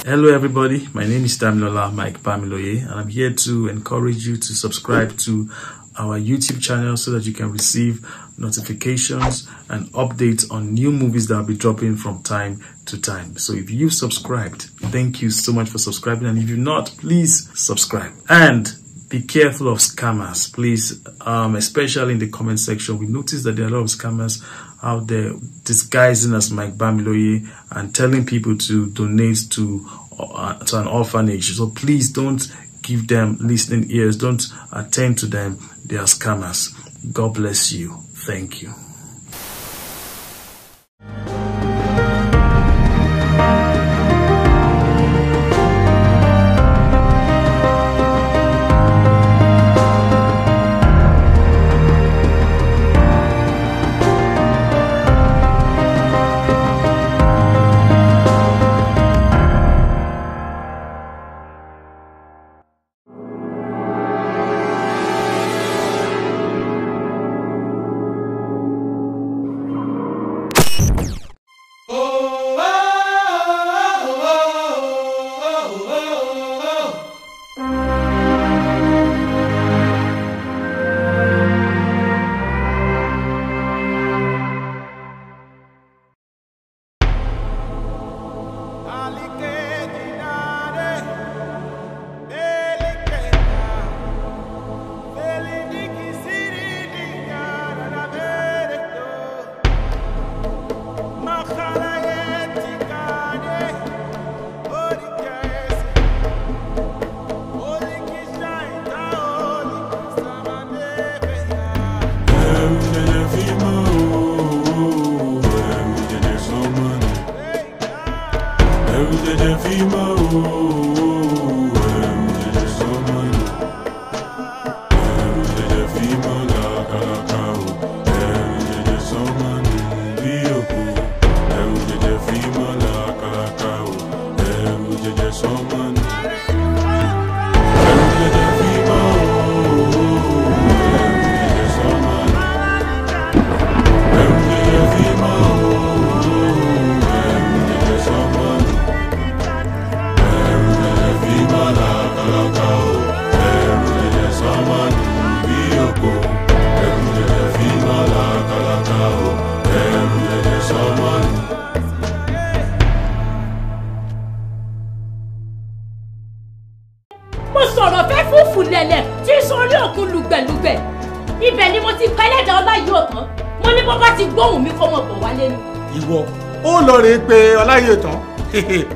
Hello everybody, my name is Damilola Mike Bamiloye, and I'm here to encourage you to subscribe to our YouTube channel so that you can receive notifications and updates on new movies that I'll be dropping from time to time. So if you've subscribed, thank you so much for subscribing, and if you're not, please subscribe. And be careful of scammers, please, especially in the comment section. We noticed that there are a lot of scammers out there disguising as Mike Bamiloye and telling people to donate to an orphanage. So please don't give them listening ears, don't attend to them. They are scammers. God bless you. Thank you.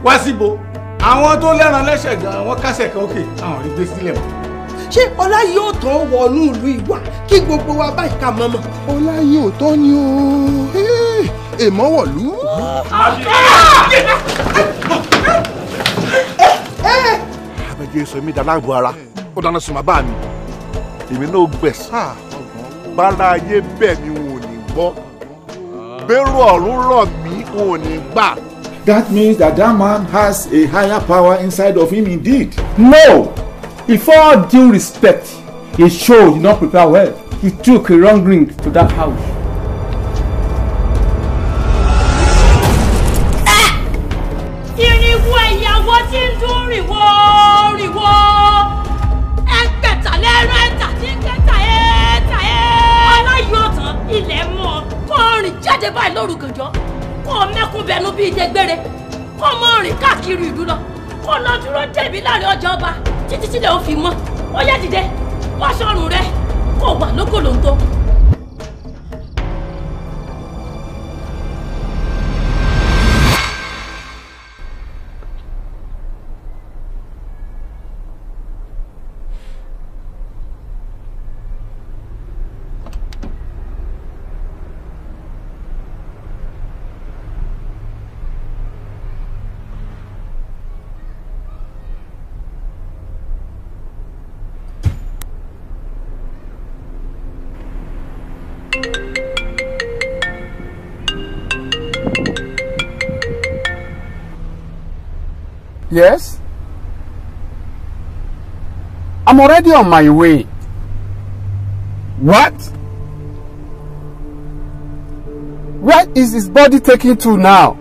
Wá síbo àwọn tó lẹ́ran lẹ́sẹ̀ gan wọ́n kásẹ̀ kan òkè àwọn rí gbé sílẹ̀ mọ́. Ṣé Ọláyíòtán wọnú ìlú ìwà kí gbogbo wa báyìí ká mọ́mọ́? Ọláyíòtán ni o èèmọ̀ wọ̀lú. Àbẹ̀jẹ̀ sọ mi dáná àbọ̀ ara ó dáná sùn má bá mi èmi náà gbẹ̀sán bára ayé bẹ́ẹ̀ mi wọn ò ní gbọ́ bẹ́rù ọ̀run rọ̀ mí wọn ò ní gbà. That means that man has a higher power inside of him indeed. No! With all due respect, his show did not prepare well. He took a wrong ring to that house. Ìrìnwó ìyàwó tí ń dún rìnwó rìnwó. Ẹgbẹ̀ta lẹ́rọ ẹ̀ta tí ń kẹta ẹ̀ta ẹ̀. Ọláyíòtán ilẹ̀ mọ́ kó rìn jáde báyìí lóru gànjọ́. Kó mẹ́kún bẹnu bí ìdẹ́gbére, kó mọ rìn káàkiri ìlú lọ, kó lọ dúró débi láàrin ọjà ọba títí tí lè ó fi mọ́. Ó yá dìde, wá sọ́run rẹ, kó wà lókòlóńtó. Yes? I'm already on my way. What? Where is his body taken to now?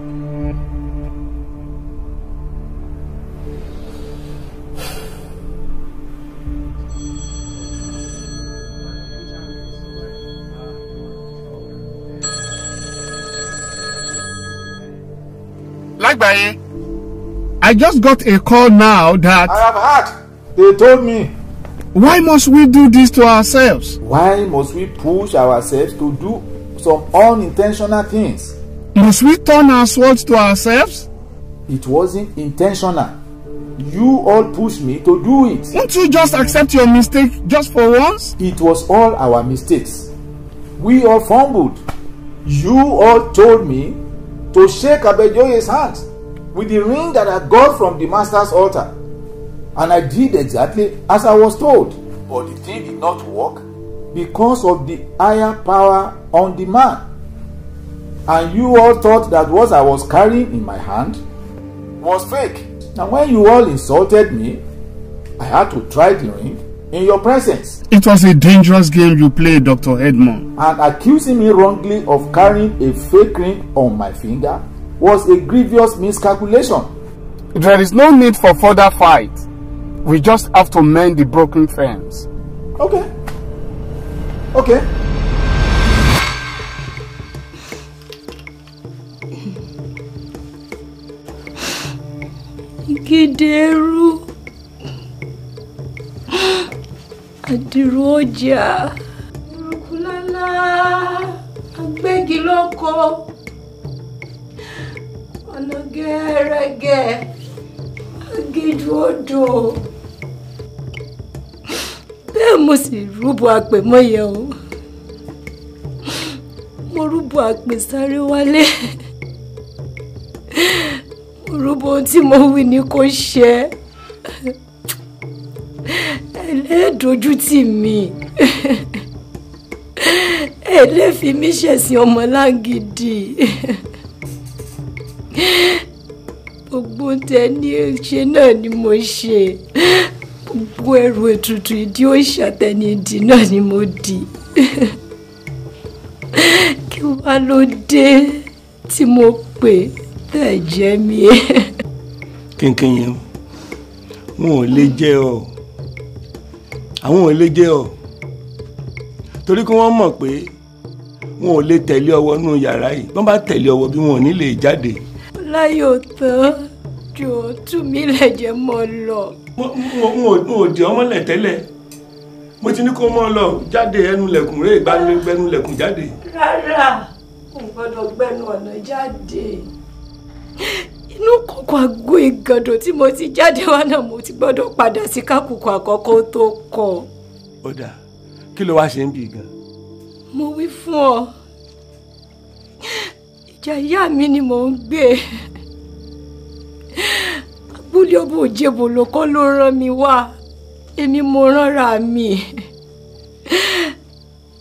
Lágbàáyé. I just got a call now that... I have heard. They told me. Why must we do this to ourselves? Why must we push ourselves to do some unintentional things? Must we turn our swords to ourselves? It wasn't intentional. You all pushed me to do it. Won't you just accept your mistake just for once? It was all our mistakes. We all fumbled. You all told me to shake Abejoye's hands with the ring that I got from the master's altar. And I did exactly as I was told. But the thing did not work because of the higher power on the man. And you all thought that what I was carrying in my hand was fake. And when you all insulted me, I had to try the ring in your presence. It was a dangerous game you played, Dr. Edmond. And accusing me wrongly of carrying a fake ring on my finger was a grievous miscalculation. There is no need for further fight. We just have to mend the broken fence. Okay. Okay. Gideru Adiroja Rukulala Agbegiloko Onogerege Agijodo Bẹ́ẹ̀ mo sì rúbọ àpè mọ́yẹ o. Mo rúbọ àpè sáré wálé. Mo rúbọ ohun tí mo wí ni kò ṣe. Ẹlẹ́dójú tì mí. Ẹlẹ́fi mi ṣẹ̀sìn ọmọ lágídí. Gbogbo tẹ ní ṣe náà ni mo ṣe. Gbogbo ẹrù ètùtù ìdí òòṣà tẹni ìdí náà ni mo dì. Kí wá ló dé tí mo pè tẹ̀ jẹ́ mi. Kínkín yẹn wọn ò lè jẹ́ ọ. Àwọn ò lè jẹ́ ọ. Torí kí wọ́n mọ̀ pé wọn ò lè tẹ̀lé ọwọ́ nínú yàrá yìí. Wọ́n bá tẹ̀lé ọwọ́ bí wọn ò ní lè jáde. Láyò tán jò tú mi lẹ́jẹ̀ mọ́ lọ. N ò di ọmọ lẹ̀ tẹ́lẹ̀. Mo ti ní kó mọ́ lọ jáde ẹnu lẹ̀kùn rẹ̀ gbẹ́nu lẹ̀kùn jáde. Rárá, mo gbọ́dọ̀ gbẹ́nu ọ̀nà jáde. Inú kòkò àgbo ìgàndò tí mo ti jáde wá náà mo ti gbọ́dọ̀ padà sí kákòkò àkọ́kọ́ tó kọ. Ó dáa, kí ló wá ṣe ń bì gan? Mo wí fún ọ. Ìjà ìyá mi ni mò ń gbé. Abúlé ọba Òjèbò ló kọ́ ló rán mi wá. Èmi mo ránra mi.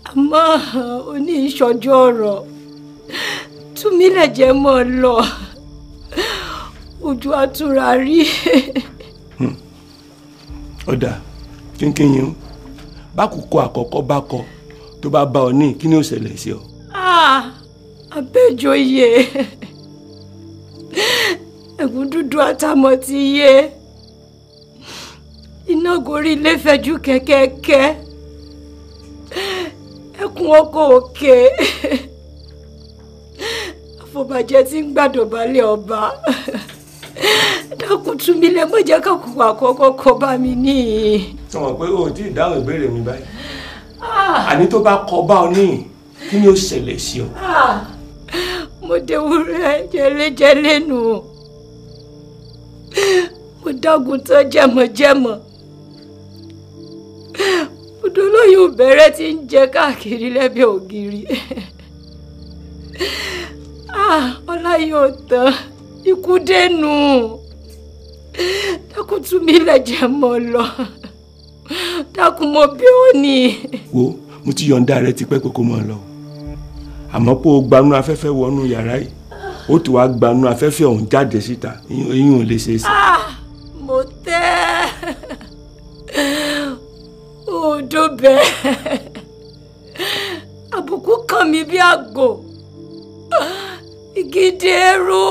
Àmọ́ oní ìṣọ́jú ọ̀rọ̀. Tú mi lẹ́jẹ̀ mọ́ lọ. Ojú àtúrà rí. Ó dáa, kínkín yín. Bákòókò àkọ́kọ́ bá kọ tó bá bá ọ ní kí ni ó ṣẹlẹ̀ sí ọ? Abẹ́jọyè. Ẹ̀gún dúdú àtàmọ̀ ti yé. Iná gorí ilé fẹ̀jú kẹ́kẹ́kẹ́. Ẹkùn ọkọ̀ òkè. Àfọ̀bàjẹ́ tí ń gbàdọ̀bálẹ̀ ọba. Dákun tú mi lẹ̀ mọ́ jẹ́ kákòókò àkọ́kọ́ kọ bá mi níyì. Sọ pé o ti dáhùn ìbéèrè mi báyìí. Àní tó bá kọ bá ọ ní kí ni ó ṣẹlẹ̀ sí ọ? Mo dewúrẹ́ jẹ́lẹ́jẹ́lẹ́ nù. Mo dágun tán jẹ́mọ̀jẹ́mọ̀. Odò olóyún bẹ̀rẹ̀ tí ń jẹ káàkiri lẹ́bẹ̀ ògiri. Ọlá yóò tán, ikú dẹnu. Dákun tú mi lẹ́jẹ̀ mọ́ lọ. Dákun mo bí ó ní. Wo, mo ti yọ̀ǹda rẹ tipẹ́ kókó mọ́ lọ. Àmọ́ pé o gbanú afẹ́fẹ́ wọnú yàrá yìí. Ó tún wá gbanú afẹ́fẹ́ ọ̀hún jáde síta. Eyín ò lè ṣe é sí. Mo tẹ́. Odò bẹ́ẹ̀. Àbùkù kàn mí bí àgbò. Gideru.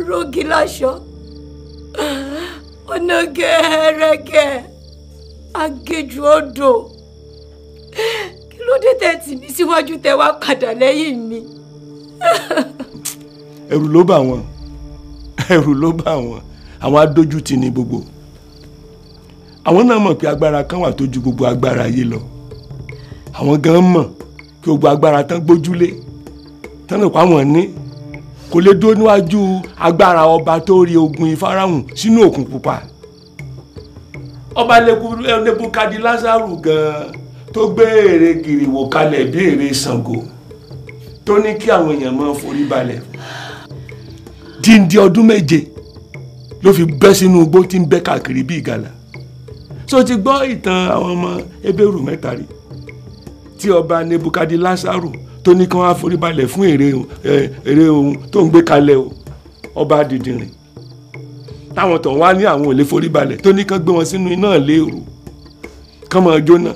Rogi láṣọ. Ọ̀nà gẹ́rẹ́gẹ́. Agéjù odò. Kí ló dé tẹ́ tì mí síwájú tẹ́ wá padà lẹ́yìn mi? ẹ̀rù ló bà wọ́n àwọn adójútì ní gbogbo àwọn náà mọ̀ pé agbára kan wà tó ju gbogbo agbára ayé lọ àwọn gan mọ̀ kí gbogbo agbára tán gbójúlé tán lè pa wọ́n ní kò lè dúró níwájú agbára ọba tó rí ogun ìfarahùn sínú òkun pupa ọba Nebukadi Lásárù gan tó gbé ère gìrìwò kalẹ̀ bí ère Ṣàngó tó ní kí àwọn èèyàn máa forí balẹ̀ díndín ọdún 7 ló fi bẹ́ sínú igbó tí ń bẹ́ káàkiri bí ìgalà so ti gbọ́ ìtàn àwọn ọmọ Hébérù 3 rí tí ọba Nebukadi Lásárù tó ní kí wọ́n á forí balẹ̀ fún ère ohun tó ń gbé kalẹ̀ o ọba dìdìrìn táwọn tó ń wá ní àwọn ò lè forí balẹ̀ tó ní kán gbé wọn sínú iná léèrú kán máa jóná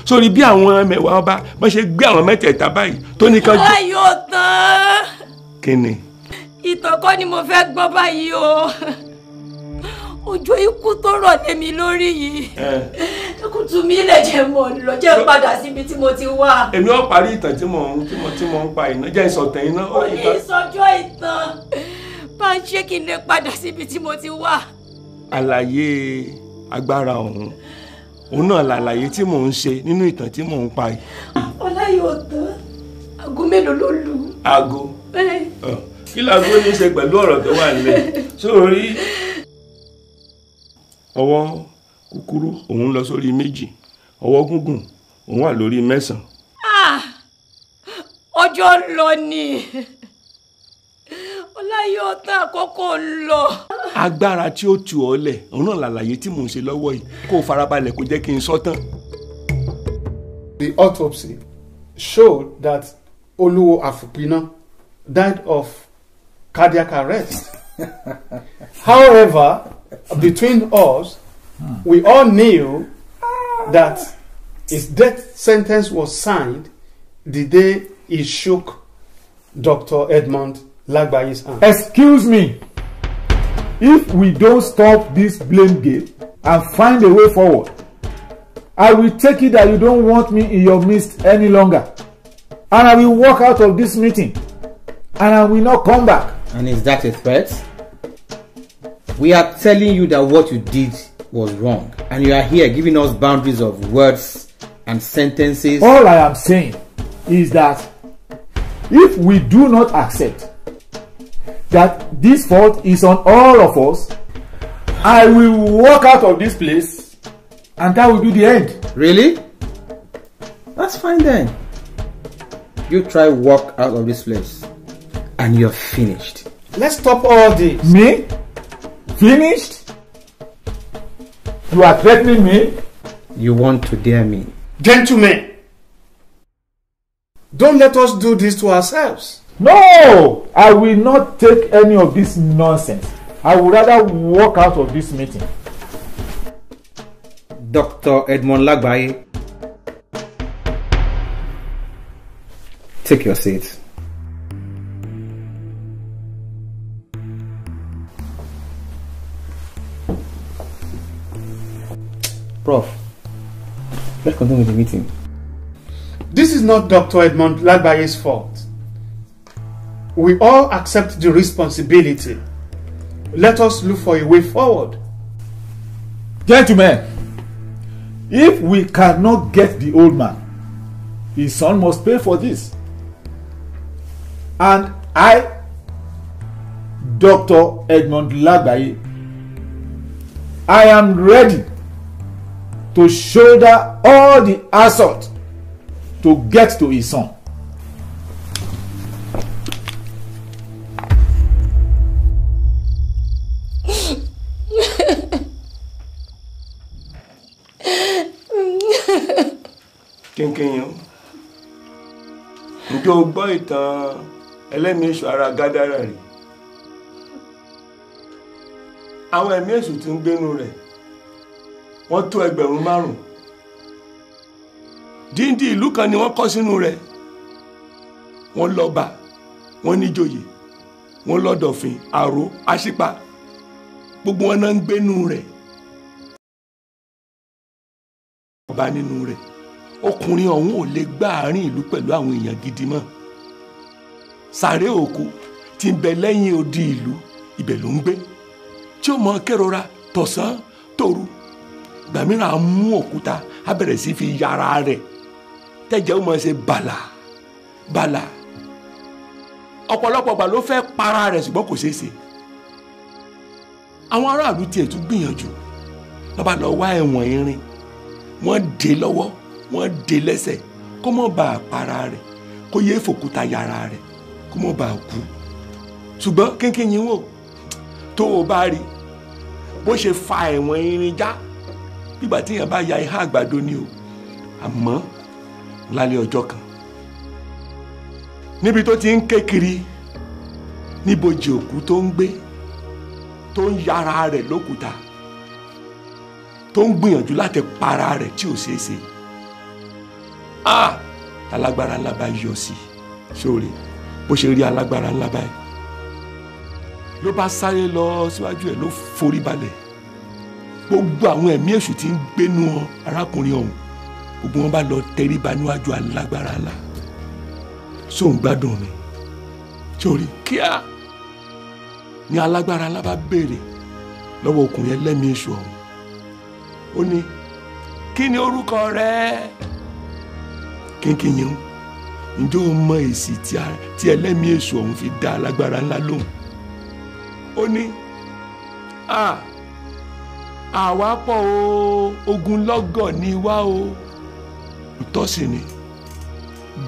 sórí bí àwọn mẹ́wàá ọba wọ́n ṣe gbé àwọn mẹ́tẹ̀ẹ̀ta báyìí tó ní kán jó. ọlá yóò tán. kí ni. ìtàn kọ́ ni mo fẹ́ gbọ́ báyìí o òjò ikú tó rọ̀ lé mi lórí yìí ikú tú mi lè jẹ́ mọ́ lọ jẹ́ padà síbi tí mo ti wá. èmi ò parí ìtàn tí mo ń pa iná jẹ́ ìsọ̀tàn iná. ó ní ìsọjọ́ ìtàn bá ń ṣe kí n lè padà síbi tí mo ti wá. àlàyé agbára ọ̀hún òun náà làlàyé tí mò ń ṣe nínú ìtàn tí mò ń pa yìí. ọlá yóò tán aago mélòó ló lù. aago kí laago ní í ṣe pẹ̀lú ọ̀rọ̀ tó wà nílẹ̀ sórí ọwọ́ kúkúrú òun lọ sórí 2 ọwọ́ gúngùn òun wà lórí 9. ọjọ́ ń lọ ni ọlá yóò tán àkókò ń lọ. agbára tí ó tù ọ́ lẹ̀ òun náà làlàyé tí mò ń ṣe lọ́wọ́ yìí kó o farabalẹ̀ kó jẹ́ kí n sọ tán. The autopsy showed that Oluwo Afupina died of cardiac arrest. However, between us, we all knew that his death sentence was signed the day he shook Dr. Edmond Lagbaye's hand. Excuse me. If we don't stop this blame game and find a way forward, I will take it that you don't want me in your midst any longer. And I will walk out of this meeting. And I will not come back. And is that a threat? We are telling you that what you did was wrong. And you are here giving us boundaries of words and sentences. All I am saying is that if we do not accept that this fault is on all of us, I will walk out of this place and that will be the end. Really? That's fine then. You try walk out of this place and you're finished. Let's stop all this. Me? Finished? You are threatening me? You want to dare me? Gentlemen, don't let us do this to ourselves. No! I will not take any of this nonsense. I would rather walk out of this meeting. Dr. Edmond Lagbaye, take your seat. Prof, let's continue with the meeting. This is not Dr. Edmond Lagbaye's fault. We all accept the responsibility. Let us look for a way forward. Gentlemen, if we cannot get the old man, his son must pay for this. And I, Dr. Edmond Lagbaye, I am ready to shoulder all the assault to get to his son. Kínkínyìn, ǹjẹ́ o gbọ́ ìtàn ẹlẹ́mìí èṣù ara Gádárà rí? Àwọn ẹ̀mí èṣù tí ń gbénu rẹ̀ wọ́n tó 5,000. Díndí ìlú kan ni wọ́n kọ́ sínú rẹ̀. Wọ́n lọ́ba, wọ́n níjòyè, wọ́n lọ́dọ̀fin, àrò, àṣìpá. Gbogbo wọn náà ń gbénu rẹ̀. Ọba nínú rẹ̀. Ọkùnrin ọ̀hún ò lè gbá àárín ìlú pẹ̀lú àwọn èèyàn gidi mọ́. Sàré òkú tí ń bẹ lẹ́yìn odi ìlú ibẹ̀ ló ń gbé tí ó mọ kérora tọ̀sán tòru ìgbà mìíràn á mú òkúta á bẹ̀rẹ̀ sí fi yára rẹ̀ tẹ́jẹ̀ ó mọ̀ ṣe bàlà bàlà ọ̀pọ̀lọpọ̀ gbà ló fẹ́ para rẹ̀ ṣùgbọ́n kò ṣeé ṣe àwọn aráàlú tiẹ̀ tún gbìyànjú lọ́ba lọ wá ẹ̀wọ̀n irin wọ́n dé lọ́wọ́ wọ́n dé lẹ́sẹ̀ kó mọ̀ bá a para rẹ̀ kó yé fòkúta yára rẹ̀ kó mọ̀ bá a kú ṣùgbọ́n kínkín yín wò tó o bá rí bó ṣe fa ẹ̀wọ̀n irin já nígbà tí èèyàn bá ya ihá àgbàdo ni o àmọ́ lálẹ́ ọjọ́ kan níbi tó ti ń ké kiri níbojì òkú tó ń gbé tó ń yára rẹ̀ lókúta tó ń gbìyànjú láti para rẹ̀ tí ò ṣeé ṣe alágbára ńlá bá yọ sí sórí bó ṣe rí alágbára ńlá báyìí ló bá sáré lọ síwájú ẹ̀ ló forí balẹ̀ gbogbo àwọn ẹ̀mí èṣù tí ń gbénu arákùnrin ọ̀hún gbogbo wọn bá lọ tẹríba níwájú alágbára ńlá sóun gbádùn mi sórí kíá ni alágbára ńlá bá béèrè lọ́wọ́ ọkùnrin ẹlẹ́mìí èṣù ọ̀hún ó ní kí ni orúkọ rẹ kínkín yẹn ǹjẹ́ o mọ èsì tí ẹlẹ́mìí èṣù ọ̀hún fi dá alágbára ńlá lóhùn ó ní àwa pọ̀ o ogunlọ́gọ̀ ni wá o ìtọ́sí ni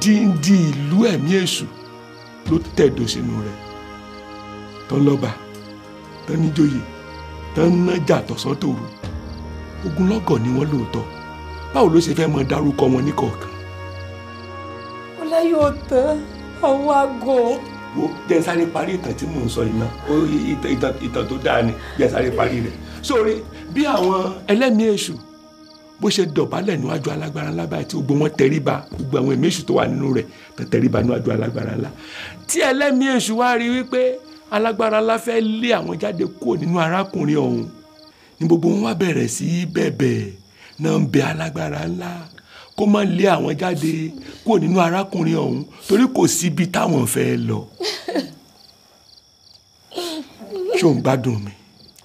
díndí ìlú ẹ̀mí èṣù ló tẹ̀dó sínú rẹ̀ tán lọ́ba tán níjòyè tán nájà tọ̀sán tòru ogunlọ́gọ̀ ni wọ́n lóòótọ́ báwo ló ṣe fẹ́ mọ dárúkọ wọn níkọ̀ọ̀kan. ọlá yóò tán àwọn aago. wo jẹ́ sáré parí ìtàn tí mò ń sọ yìí náà ìtàn tó dáa ni jẹ́ sáré parí rẹ̀ sórí bí àwọn ẹlẹ́mìí èṣù bó ṣe dọ̀bálẹ̀ níwájú alágbára ńlá báyìí tí gbogbo wọn tẹríba gbogbo àwọn ẹ̀mí èṣù tó wà nínú rẹ̀ tó tẹríba níwájú alágbára ńlá tí ẹlẹ́mìí èṣù wá rí wípé alágbára ńlá fẹ́ lé àwọn jáde kúrò nínú arákùnrin ọ̀hún ní gbogbo wọn wá bẹ̀rẹ̀ sí bẹ̀bẹ̀ náà ń bẹ alágbára ńlá kó má lé àwọn jáde kúrò nínú arákùnrin ọ̀hún torí kò síbi táwọn fẹ́ lọ. ṣó ń gbádùn mi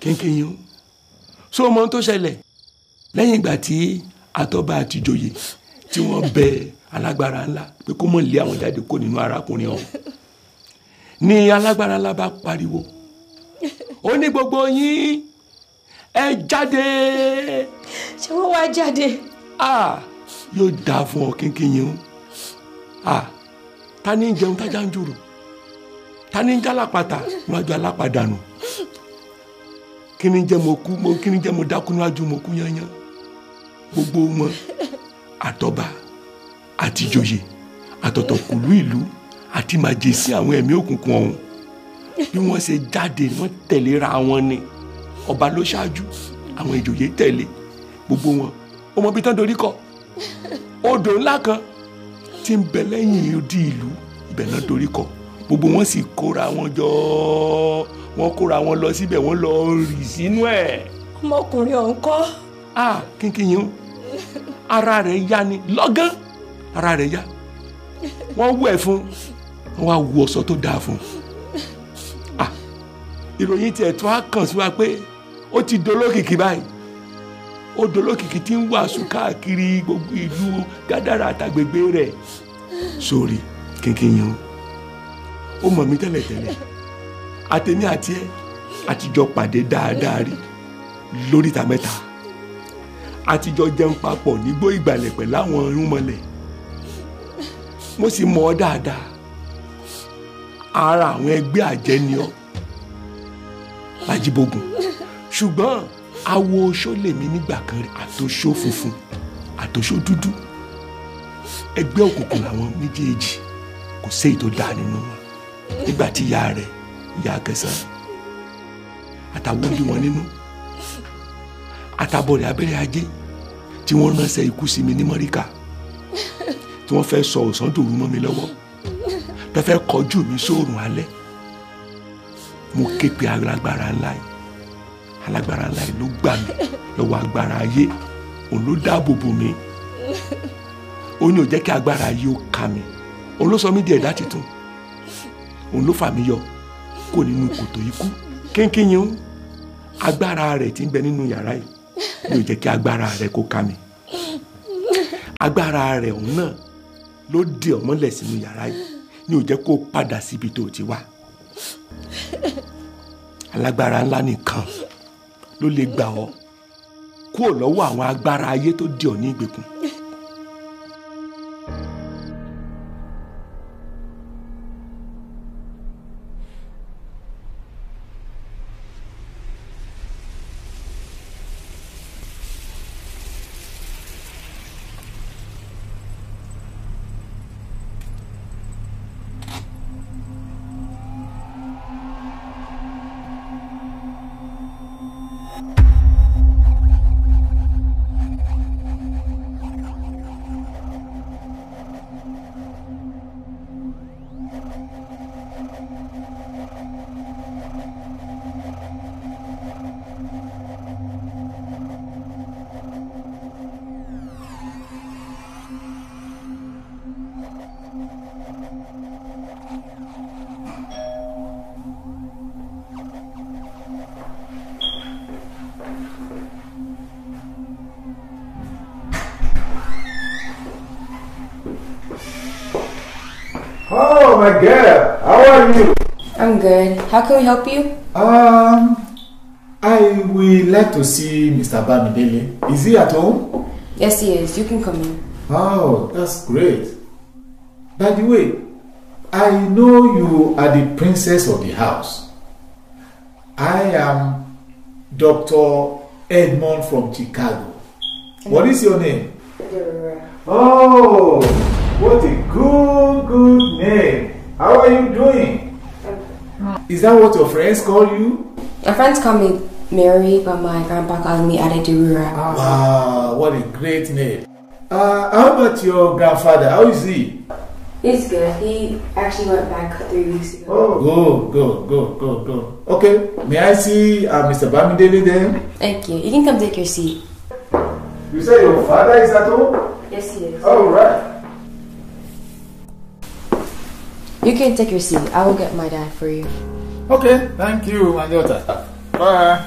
kínkín yín ṣó mọ ohun tó ṣẹlẹ̀ lẹ́yìn ìgbà tí àtọ́ba àti ìjòyè tí wọ́n bẹ alágbára ńlá pé kó má lé àwọn jáde kúrò nínú arákùnrin ọ̀hún ni alágbára ńlá bá pariwo ó ní gbogbo yín ẹ jáde. ṣé wọ́n wá jáde. yóò dáa fún ọ kínkín yín o ta ni ń jẹun tájà ń jòrò ta ni ń jálápàtà níwájú alápàdánù kí ni jẹ́ mo kú kí ni jẹ́ mo dákú níwájú mo kú yányán gbogbo wọn àtọba àti ìjòyè àtọ̀tọ̀kùlú ìlú àti màjèsí àwọn ẹ̀mí òkùnkùn ọ̀hún bí wọ́n ṣe jáde wọ́n tẹ̀léra wọn ni ọba ló ṣáájú àwọn ìjòyè tẹ̀lé gbogbo wọn ọmọ bíi tán dorí kọ odò ńlá kan tí ń bẹ lẹ́yìn odi ìlú ibẹ̀ náà dorí kọ gbogbo wọn sì kóra wọn jọ wọn kóra wọn lọ síbẹ̀ wọ́n lọ rì sínú ẹ̀. ọmọkùnrin ọ̀hún kọ́. kínkín yín ara rẹ̀ yá ni lọ́gán ara rẹ̀ yá wọ́n wẹ̀ fún wọ́n wá wọ ọ̀ṣọ́ tó dáa fún ìròyìn tiẹ̀ tó á kàn sí wa pé ó ti dolókìkí báyìí ó dolókìkí tí ń wàásù káàkiri gbogbo ìlú Gádàrà àtàgbègbè rẹ̀ sórí kínkín yín ó mọ̀ mí tẹ́lẹ̀tẹ́lẹ̀ àtẹ̀mí àti ẹ̀ àtijọ́ pàdé dáadáa rí lóríta mẹ́ta àtijọ́ jẹun papọ̀ nígbó ìgbàlẹ̀ pẹ̀lú àwọn irúnmọlẹ̀ mo sì mọ̀ ọ́ dáadáa ara àwọn ẹgbẹ́ àjẹ́ ni ọ́ Lájíbógun ṣùgbọ́n awo oṣó lèmi nígbà kan rí àtòṣó funfun àtòṣó dúdú ẹgbẹ́ òkùnkùn làwọn méjèèjì kò séyìí tó dáa nínú wọn nígbà tí ìyá rẹ̀ ìyá Kẹsàn-án àtàwọn bí wọn nínú àtàbọ̀rẹ̀ abẹ́rẹ́ ajé tí wọ́n ránṣẹ́ ikú sí mi ní Mọ́ríkà tí wọ́n fẹ́ sọ ọ̀sán dòru mọ́ mi lọ́wọ́ tó fẹ́ kọjú mi sóòrùn alẹ́ mo ké pe alágbára ńlá yìí ló gbà mí lọ́wọ́ agbára ayé òun ló dáàbò bò mí òun ni ò jẹ́ kí agbára ayé ó ká mi òun ló sọ mí di ẹ̀dá tuntun òun ló fà mí yọ kò nínú kòtò ikú kínkínyìn agbára rẹ̀ tí ń bẹ nínú yàrá yìí ni ò jẹ́ kí agbára rẹ̀ kó ká mi agbára rẹ̀ òun náà ló dè ọ́ mọ́lẹ̀ sínú yàrá yìí ni ò jẹ́ kó padà síbi tó ti wá alágbára ńlá nìkan ló lè gbà ọ́ kúrò lọ́wọ́ àwọn agbára ayé tó dè ọ́ ní ìgbèkùn. Oh my girl, how are you? I'm good. How can we help you? I would like to see Mr. Bamidele. Is he at home? Yes, he is. You can come in. Oh, that's great. By the way, I know you are the princess of the house. I am Dr. Edmond from Chicago. What is your name? Oh, what a good name. How are you doing? Is that what your friends call you? My friends call me Mary, but my grandpa calls me Adedirura. Wow, what a great name. How about your grandfather? How is he? He's good. He actually went back 3 weeks ago. Oh, good. Okay, may I see Mr. Bamidele then? Thank you. You can come take your seat. You say your father is at home? Yes, he is. All right. You can take your seat. I will get my dad for you. Okay, thank you, my daughter. Bye.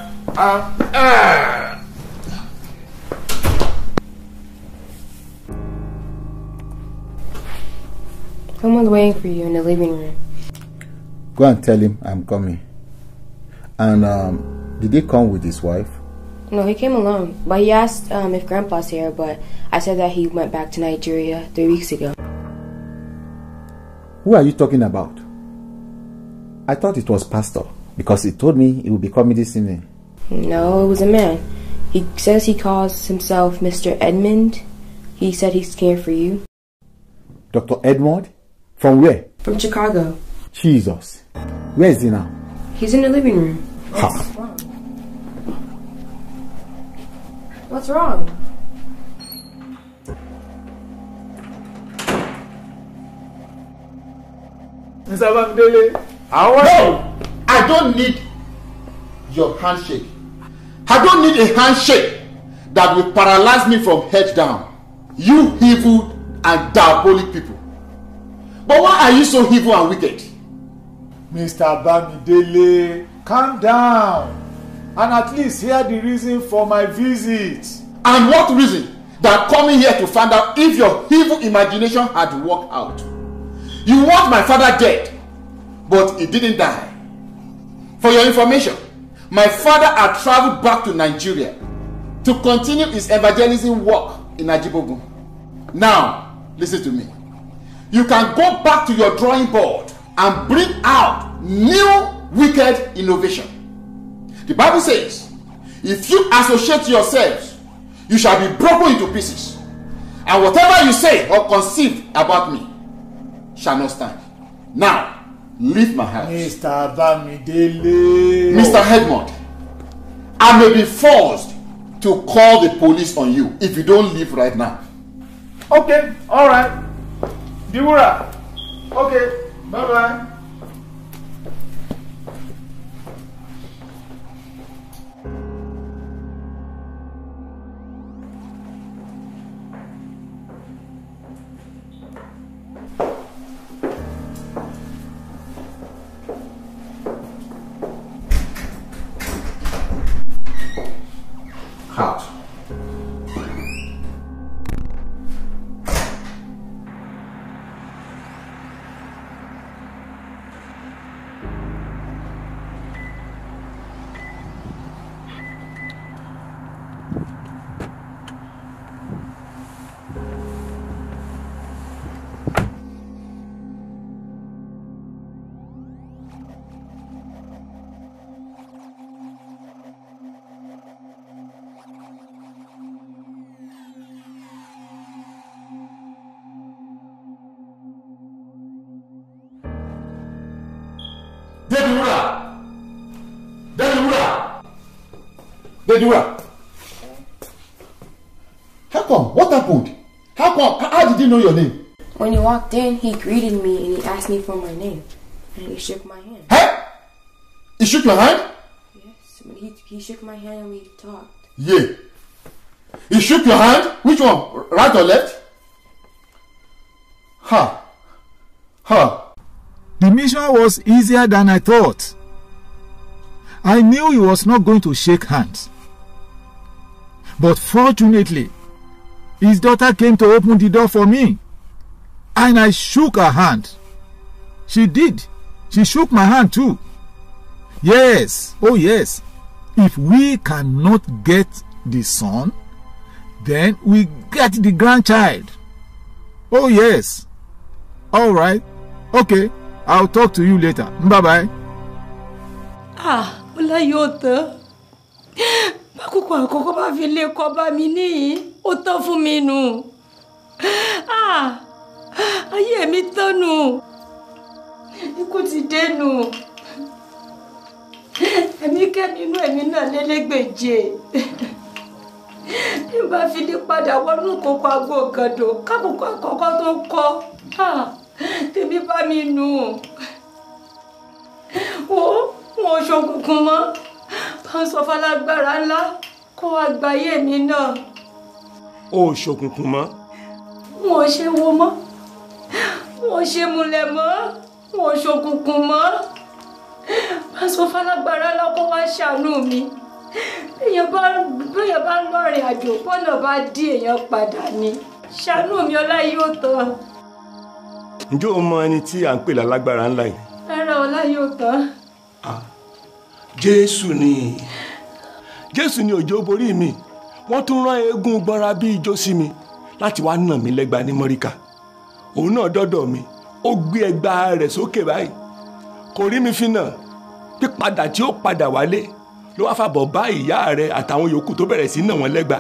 Someone's waiting for you in the living room. Go and tell him I'm coming. And did he come with his wife? No, he came alone. But he asked if Grandpa's here, but I said that he went back to Nigeria 3 weeks ago. Who are you talking about? I thought it was Pastor, because he told me he would be coming this evening. No, it was a man. He says he calls himself Mr. Edmond. He said he's here for you. Dr. Edmond? From where? From Chicago. Jesus. Where is he now? He's in the living room. What's wrong? What's wrong? Mr. Bamidele, how are you? I don't need your handshake. I don't need a handshake that will paralyze me from head down. You evil and diabolic people. But why are you so evil and wicked? Mr. Bamidele, calm down and at least hear the reason for my visit. And what reason? That coming here to find out if your evil imagination had worked out. You want my father dead, but he didn't die. For your information, my father had traveled back to Nigeria to continue his evangelism work in Ajibogun. Now, listen to me. You can go back to your drawing board and bring out new wicked innovation. The Bible says, if you associate yourselves, you shall be broken into pieces. And whatever you say or conceive about me shall not stand. Now, leave my house. Mr. Bamidele. Mr. Edmond, I may be forced to call the police on you if you don't leave right now. Okay, alright. Diwura. Okay, bye-bye. Dedura! How come? What happened? How did he know your name? When he walked in, he greeted me and he asked me for my name. And he shook my hand. Hey! He shook your hand? Yes, but he shook my hand and we talked. Yeah. He shook your hand? Which one? Right or left? The mission was easier than I thought. I knew he was not going to shake hands. But fortunately, his daughter came to open the door for me. And I shook her hand. She did. She shook my hand too. Yes. Oh yes. If we cannot get the son, then we get the grandchild. Oh yes. All right. Okay. I'll talk to you later. Bye-bye. Ọlá yóò tán. Bákòókò àkọ́kọ́ bá fi lè kọ́ bá mi níyì, ó tán fún mi nù. Ayé mi tán nù. Ikú ti dé nù. Ẹ̀mí kẹ́mi inú ẹ̀mí náà lélẹ́gbèje. Bí n bá fi lè padà wọnú kókó agbó gàdó, kákòókò àkọ́kọ́ tó kọ́. Tèmi bá mi nù. Wọ́n ṣokùnkùn mọ́. Bá ń sọ fálágbára ńlá kó àgbáyé mi náà. Ó ṣokùnkùn mọ́. Wọ́n ṣe wo mọ́. Wọ́n ṣe múlẹ̀ mọ́. Wọ́n ṣokùnkùn mọ́. Bá ń sọ fálágbára ńlá kó wá ṣàánú mi. Èèyàn bá ń lọ́rìn àjò bọ́nà bá dí èèyàn padà ni. Ṣàánú mi Ọlá yóò tán. Ǹjẹ́ o mọ ẹni tí à ń pè lálágbára ńlá yìí? Rárá Ọlá yóò tán. Jésù ni òjò borí mi. Wọ́n tún rán eégún gbọ́nra bí ijó sí mi láti wá nà mí lẹ́gba ní Mọ́ríkà. Òun náà dọ́dọ̀ mi, ó gbé ẹgba rẹ̀ sókè báyìí. Kò rí mi fínà, pípadà tí ó padà wálé ló wá fàbọ̀ bá ìyá rẹ̀ àtàwọn yòókù tó bẹ̀rẹ̀ sí nà wọ́n lẹ́gba.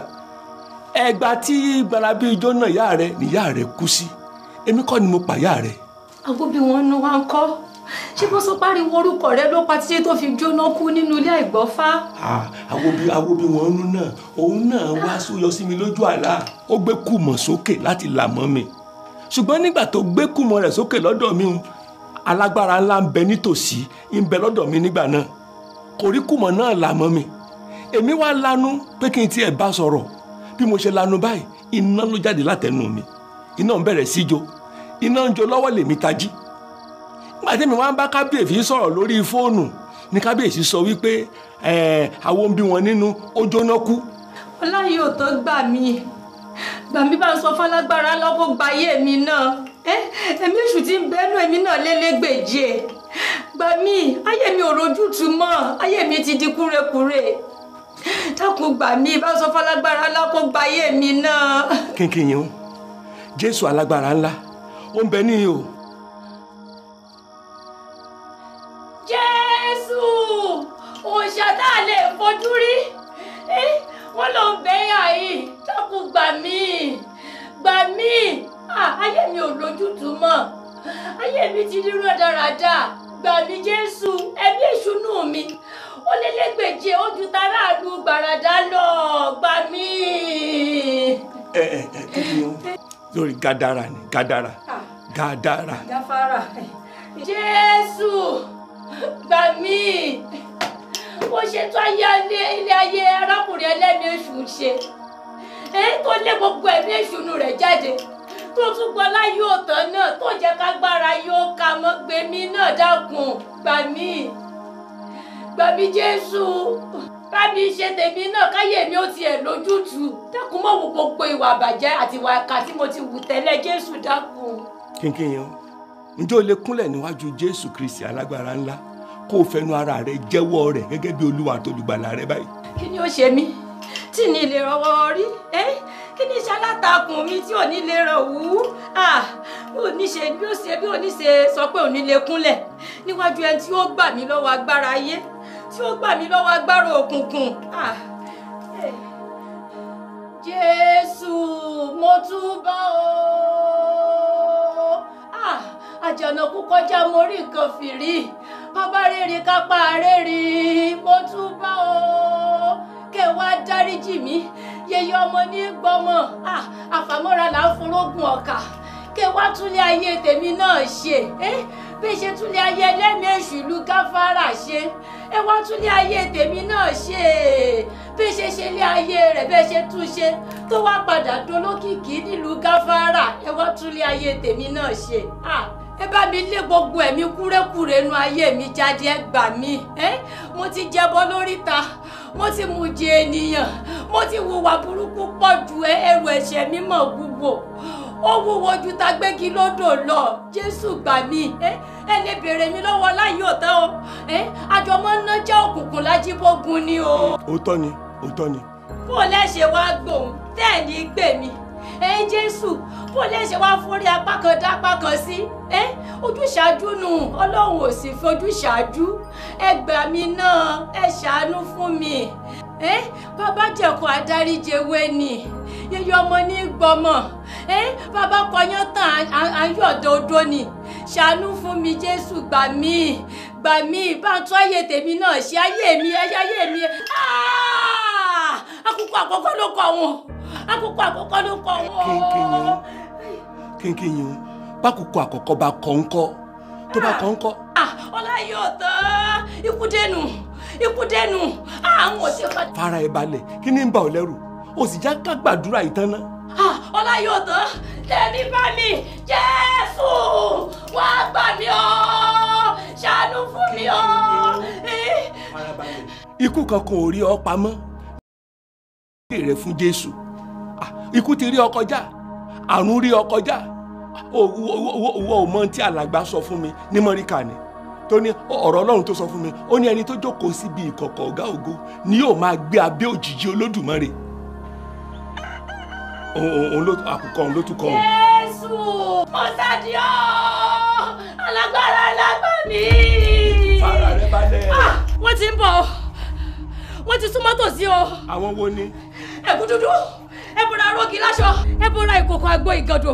Ẹgba tí gbọ́nra bí ijó náà ìyá rẹ̀ níyá rẹ̀ kú sí. Èmi kọ́ ni mo pa ìyá rẹ̀. Agbóbi wọn nu wa ń kọ́. Ṣé bó sọ pariwo orúkọ rẹ ló pa títí tó fi jóná kú nínú ilé àìgbọ́fá? Awobi wọn nú náà, òun náà wá sóyọ sí mi lójú àlá. Ó gbé kùmọ̀ sókè láti là mọ́ mi. Ṣùgbọ́n nígbà tó gbé kùmọ̀ rẹ̀ sókè lọ́dọ̀ mi, alágbára ńlá ń bẹ nítòsí, ń bẹ lọ́dọ̀ mi nígbà náà. Kò rí kùmọ̀ náà là mọ́ mi. Èmi wá lanu pé kí n tiẹ̀ bá sọ̀rọ̀. Bí mo ṣe lanu báyìí, iná ló jáde látẹnu mi. Iná ń bẹ̀rẹ̀ sí jó. Iná ń jó lọ́wọ́ lèmi tají. Nígbà tí mi wá ń bá kábíyèsí sọ̀rọ̀ lórí fóònù ní kábíyèsí sọ wípé àwọn ń bí wọn nínú ó jóná kú. Ọlá yóò tó gbà mí bá ń sọ fálágbára lọ́kọ́ gba ayé mi náà. Ẹ̀mí èṣù tí ń bẹ́nu èmi náà lélẹ́gbèje. Gbà mí, ayé mi ò rójútu mọ́, ayé mi ti di kúrekúre. Dákun gbà mí, bá ń sọ fálágbára lọ́kọ́ gba ayé mi náà. Kínkín yín o, Jésù alágbára ńlá, ó ń bẹ níyì o. Jésù òòṣà tá a lè fojú rí wọ́n ló ń bẹ yìí. Dákun gbà mí ayé mi ò lójútùú mọ́, ayé mi ti rí rádaràda. Gbà mí Jésù, ẹ̀mí èṣù nù mí, ó lélẹ́gbèje ó ju taráàlú gbàràdá lọ. Gbà mí. Lórí gàdàrà ni gàdàrà. Gáfárà. Jésù gbà mí. Ó ṣètò ilé ayé arákùnrin ẹlẹ́mìí èṣù ṣe. Tó lé gbogbo ẹ̀mí èṣù rẹ̀ jáde. Tó tún gbọ́ láyé òtán náà tó jẹ́ kágbára yóò ka mọ́ gbèmí náà. Dákun gbà mí. Gbà mí Jésù. Bá mi ṣe tèmi náà káyé mi ó tiẹ̀ lójútùú. Dákun mọ́ wo gbogbo ìwà àbàjẹ́ àti ìwà ẹ̀ka tí mo ti wù tẹ́lẹ̀. Jésù dákun. Kínkín yẹn o, ǹjẹ́ o lè kúnlẹ̀ níwájú Jésù Kristi alágbára ńlá kó o fẹnu ara rẹ jẹ́wọ́ rẹ̀ gẹ́gẹ́ bí Olúwa àti Olùgbàlà rẹ báyìí? Kí ni ó ṣe mí tí ní lè rọwọ́ rí? Kí ni iṣẹ́ alátakùn mi tí ò ní lè ràn wú? Bí ò ní ṣe sọ pé ò ní lè kúnlẹ̀ níwájú ẹni tí ó gbà mí lọ́wọ́ agbára ayé, tí ó gbà mí lọ́wọ́ agbára òkùnkùn. Jésù, mo túbọ̀ o. Àjànàkú kọjá mo rí nǹkan fìrí. bàbá rere kápá rere mo túbọ̀ o kẹ́ wá dáríjì mí yeye ọmọ ní gbọ́mọ àfàmọ́ra là ń forógun ọ̀kà kẹ́ wá túnlé ayé tèmi náà ṣe bí ṣe túnlé ayé ẹlẹ́mẹ̀ẹ́sù ìlú gáfárà ṣe ẹ wá túnlé ayé tèmi náà ṣe bí ṣe ṣe lé ayé rẹ̀ bẹ́ẹ̀ ṣe tún ṣe tó wá padà dolókìkí nílùú gáfárà ẹ wá túnlé ayé tèmi náà ṣe ẹ bá mi lé gbogbo ẹ̀mí kúrékùré nu ayé mi jáde ẹ gbà mí mo ti jẹbọ lóríta mo ti mú jẹ ènìyàn mo ti hùwà burúkú pọ̀ ju ẹrù ẹ̀ṣẹ̀ mi mọ̀ wúwo ó wúwo ju tagbégi lódò lọ Jésù gbà mí ẹ lè béèrè mi lọ́wọ́ láyé òtẹ́ o àjọmọ́ ná jẹ́ òkùnkùn lájíbógun ni o. òótọ́ ni òótọ́ ni. bó lẹ́sẹ̀ wá gbòun tẹ́ ní gbè mí Jésù bó lẹ́sẹ̀ wá forí apá kan dá apá kan sí ojúṣàájú nù Ọlọ́run ò sì fojúṣàájú ẹ gbà mí náà ẹ ṣàánú fún mi bàbá jẹ̀kọ́ adáríjẹwé ni yeye ọmọ ní gbọmọ bàbá kọyán tán ayọ̀dọ̀ odò ni ṣàánú fún mi Jésù gbà mí bá ń tún ayé tèmi náà ṣe ayé mi àkókò àkọ́kọ́ ló kọ wọn àkókò àkọ́kọ́ ló kọ wọn. kínkín bákòókò àkọ́kọ́ bá kọ́ ńkọ́ tó bá kọ́ ńkọ́. ọlá yóò tán ikú dẹnu àwọn ò ṣe pa. fara ẹ balẹ̀ kí ni ń bà ọ́ lẹ́rù o sì já ká gbàdúrà yìí tán ná. ọlá yóò tán tẹ̀mí bá mi Jésù wá gbà mí o ṣàánú fún mi o. ikú kankan ò rí ọ pamọ́ rẹ fún Jésù ikú ti rí ọ kọjá àrùn rí ọ kọjá owó ọmọ tí alàgbà sọ fún mi ní mọ́ríkà ni tó ní ọ̀rọ̀ Ọlọ́run tó sọ fún mi ó ní ẹni tó jókòó síbi ìkọ̀kọ̀ ọ̀gá ògo ni yóò máa gbé abẹ́ òjìji Olódùmarè àkùkọ òun ló tún kọ òun. Jésù mọ́sádìọ́ alágbára lágbá mi. fara rẹ balẹ̀. wọ́n ti ń bọ̀ wọ́n ti súnmọ́ tòsí o. àwọn wo ni. ẹ̀kú dúdú ẹ̀bùrà arógi láṣọ ẹ̀bùrà ìkòkò àgbo ìgàdò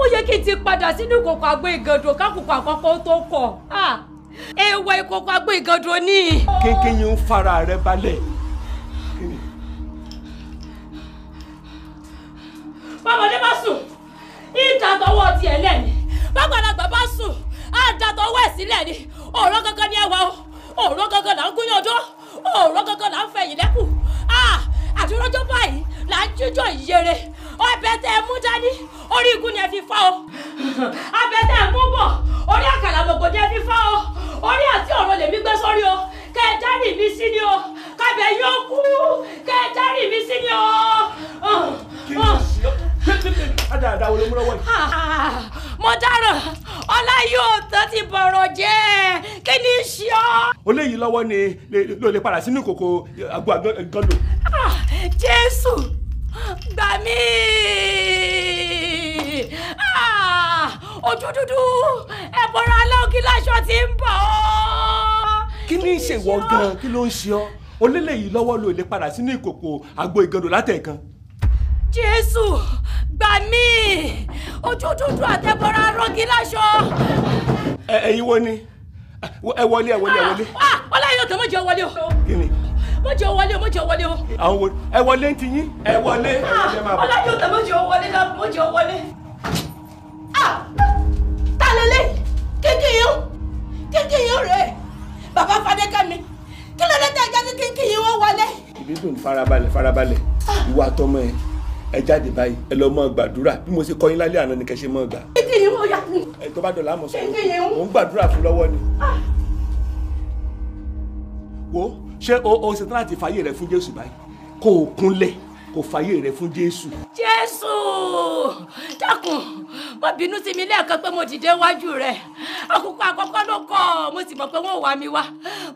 ó yẹ kí n ti padà sínú ìkòkò àgbo ìgàdò kákòkò àkọ́kọ́ tó kọ̀ èèwọ̀ ìkòkò àgbo ìgàdò ni. kínkín yín ń fara rẹ balẹ̀. bọ́mọdé bá sùn ìdàtọ̀wọ́ tiẹ̀ lẹ́ni bàgbàlagbà bá sùn àdàtọ̀wọ́ ẹ̀ sílẹ̀ ni ọ̀rọ̀ gangan ni ẹ wà o ọ̀rọ̀ gangan là ń gúnyán ọjọ́ ọ̀rọ̀ gangan là ń fẹ̀yìn lẹ́kùn àdúrójọ́ báyìí là ń jíjọ ìyèrè ọbẹ̀ tẹ́ ẹ mú dání orí igun ni ẹ fi fá o abẹ tẹ́ ẹ mú bọ̀ orí àkàlà gbogbo ni ẹ fi fá o orí àti ọ̀rọ̀ lèmi gbé sórí o kẹ́ ẹ dárì mi sí ni o kábẹ̀ yóò kú kẹ́ ẹ dárì mi sí ni o. mo dáràn ọlá yóò tán ti bọ̀rọ̀ jẹ́ kí ni ṣe ọ́. ó léyìí lọ́wọ́ ni ló lè padà sínú ìkòkò àgbo àgọ́dọ̀. Jésù gbà mí ojú dúdú ẹ̀bọ̀rọ̀ aláòkí láṣọ ti ń bọ̀ ọ́. kí ni ìṣèwọ gan kí ló ń ṣe ọ́ ó léyìí lọ́wọ́ ló lè padà sínú ìkòkò àgbo ìgàdọ̀ látẹ̀ẹ̀kan. Jésù gbà mí ojú dúdú àtẹ̀bọ̀rọ̀ arógi láṣọ. ẹ̀yin wo ni ẹ wọlé. ọlá yóò tó mọ̀jẹ̀ wọlé o. kí ni. mọ̀jẹ̀ wọlé o. àwọn wo ẹ wọlé ń tiyín. ẹ wọlé. ọlá yóò tó mọ̀jẹ̀ wọlé. ta lélẹ̀ kíkìyàn rẹ̀ bàbá Fadékẹ́mi kí ló dé tẹ́ ẹ jáde kíkìyàn wọn wọlé. ìbídùn farabalẹ̀ ìwà àtọmọ ẹ jáde báyìí ẹ lọ mọ gbàdúrà bí mo ṣe kọ́ yín lálẹ́ àná ni kẹ́ ṣe mọ́ gbà. kíkìyàn wọn yà mí. ẹ tó bá dọ̀là àmọ̀ sọ̀rọ̀ mò ń gbàdúrà fún lọ́wọ́ ni. wo ṣé o ṣetán láti fàyè rẹ fún Jésù báyìí kó o kúnlẹ̀ kó fàyè rẹ fún Jésù. Jésù dákun má bínú sí mi lẹ́ẹ̀kan pé mo dìde wájú rẹ̀ àkókò àkọ́kọ́ ló kọ́ mo sì mọ̀ pé wọ́n wà mí wá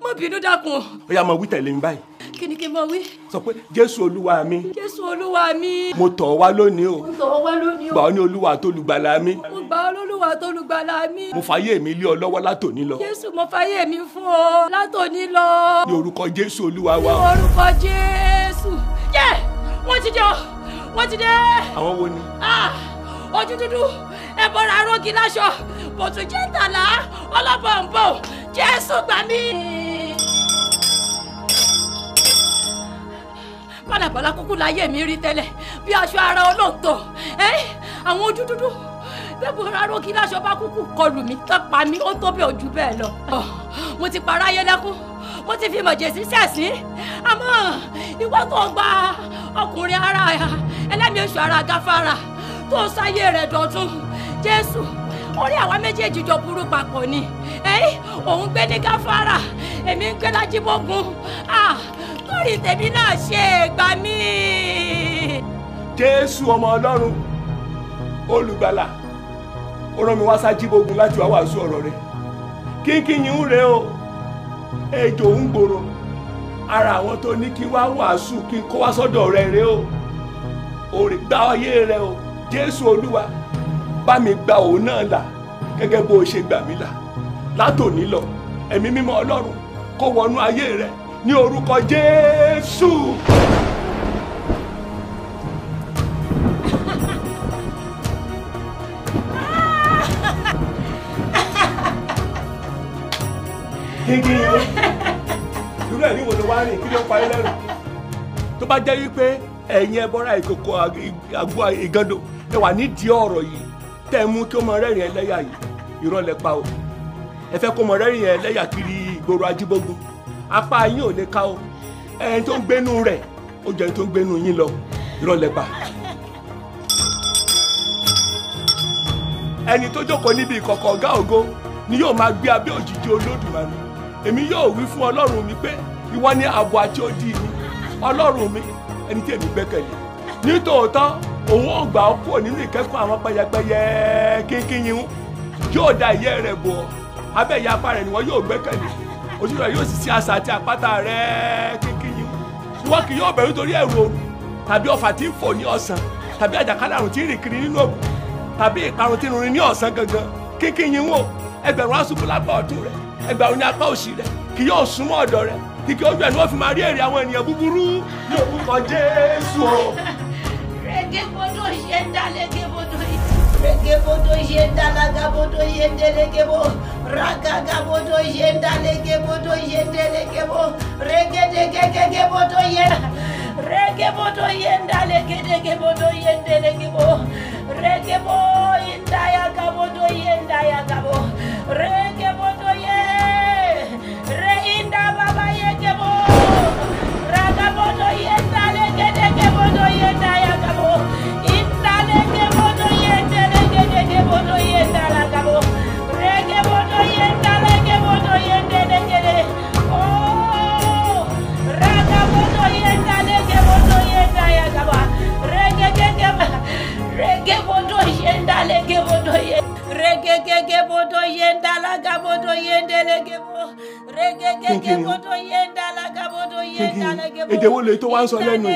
má bínú dákun. ó yá máa wí tẹ̀lé mi báyìí. kí ni kí n mọ wí. sọ pé Jésù Olúwa mi. Jésù Olúwa mi. mo tọ̀ ọ́ wá lónìí o. mo tọ̀ ọ́ wá lónìí o. gbà ọ́ ní Olúwa àtolùgbàlà mi. mo gbà ọ́ lólúwa àtolùgbàlà mi. mo fàyè mi lé ọ lọ́wọ́ látòní lọ. Jésù mo fàyè mi fún ọ látòní lọ. ní orúkọ Jésù Olúwa wa. ní orúkọ Jésù. yẹ wọ́n ti dé o wọ́n ti dé. àwọn wo ni. ojú dúdú ẹ̀bọ̀rọ̀ arógi láṣọ bòtú jẹ́ tàlà ọlọ́bọ̀nbọ̀ Jésù gbà mí. Bálabàlá kúkú láyé mi rí tẹ́lẹ̀ bí aṣọ ara olóòótọ́ àwọn ojú dúdú bẹ́ẹ̀ rárá kí láṣọ bá kúkú kọlù mí tó pa mí ó tó bẹ́ẹ̀ ojú bẹ́ẹ̀ lọ. Mo ti para ayé lẹ́kún mo ti fi mọ̀jẹ̀sí sẹ̀sìn àmọ́ ìwọ tó gba ọkùnrin ara ẹlẹ́mìí èṣù ara gáfárà tó sáyé rẹ̀ dọ̀tun Jésù orí àwa méjèèjì jọ burú papọ̀ ni òun gbé ní gáfárà èmi ń gbé lájíbógun lórí tèmi náà ṣe gbà mí. Jésù ọmọ Ọlọ́run olùgbàlà ó rán mi wá sájíbógun láti wá wàásù ọ̀rọ̀ rẹ̀ kínkín ń rè o ejò ń gbòòrò ara àwọn tó ní kí wá wàásù kí n kó wá sọ́dọ̀ rẹ̀ rè o òrè gbá ayé rẹ̀ o Jésù Olúwa bá mi gba òun náà là gẹ́gẹ́ bó o ṣe gbà mí là látòní lọ ẹ̀mí mímọ́ Ọlọ́run kó wọnú ayé rẹ̀ ní orúkọ Jésù. kíkí yìí irú ẹ̀ ní wo ló wá rìn kí ló ń parí lẹ́rù tó bá jẹ́ wípé ẹ̀yin ẹbọra ìkòkò àgbo ìgàndò ẹ wà nídìí ọ̀rọ̀ yìí tẹ́ ẹ mú kí ó mọ rẹ́rìn ẹlẹ́yà yìí irọ́ lẹ pa o ẹ fẹ́ kó mọ rẹ́rìn ẹlẹ́yà kiri ìgboro Ajíbógun apá yín ò lè ká o ẹni tó ń gbénú rẹ̀ ó jẹ́ ẹni tó ń gbénú yín lọ irọ́ lẹ pa. ẹni tó jókòó níbi ìkọ̀kọ̀ ọ̀gá ògo ni yóò máa gbé abẹ́ òjìji Olódùmarè èmi yóò wí fún Ọlọ́run mi pé ìwọ ni ààbò àti odi mi Ọlọ́run mi ẹni tí èmi gbẹ́kẹ̀lé nítòótọ́ òun ò gbà ọ́ kúrò nínú ìkẹ́kọ̀ọ́ àwọn pẹyẹpẹyẹ kínkín yín yóò da ìyẹ́ rẹ̀ bò ọ́ abẹ́ ìyá apá rẹ̀ ni wọ́n yóò gbẹ́kẹ̀lé ojú rẹ̀ yóò sì sí asà àti àpáta rẹ̀ kínkín yín ìwọ kì yóò bẹ̀rù torí ẹ̀rù òru tàbí ọfà tí ń fò ní ọ̀sán tàbí àjàkálẹ̀ àrùn tí ń rìn kiri nínú òkú tàbí ìparun tí ń rin ní ọ̀sán gangan kínkín yín wò ẹgbẹ̀rún aṣubú lápá ọ̀tún rẹ̀ ẹgbẹ̀rún ní apá òsì rẹ̀ kì yóò súnmọ́ ọ̀dọ̀ rẹ̀ kìkì ojú ẹ̀ ni wọ́n fi máa rí èrè àwọn ènìyàn búburú ní orúkọ Jésù o. Regebodo yenda legebodo regebodo yenda lagabodo yende legebo ragagabodo yenda legebodo yende legebo regedegegebodo yenda regebodo yenda legedegebodo yende legebo regebo yenda yagabodo yenda yagabo regebodo ye reinda baba yegebo ragabodo yenda legedegebodo yenda yagabo inda legebodo yenda legedegebodo yenda lagabo regebodo yenda legebodo yende legede oh ragabodo yenda legebodo yenda yagaba regebodo yenda legebodo regegegebodo yenda lagabodo yende legebo regegegebodo yenda lagabodo yenda legebo èdè wo lè tó wá ń sọ lẹ́nu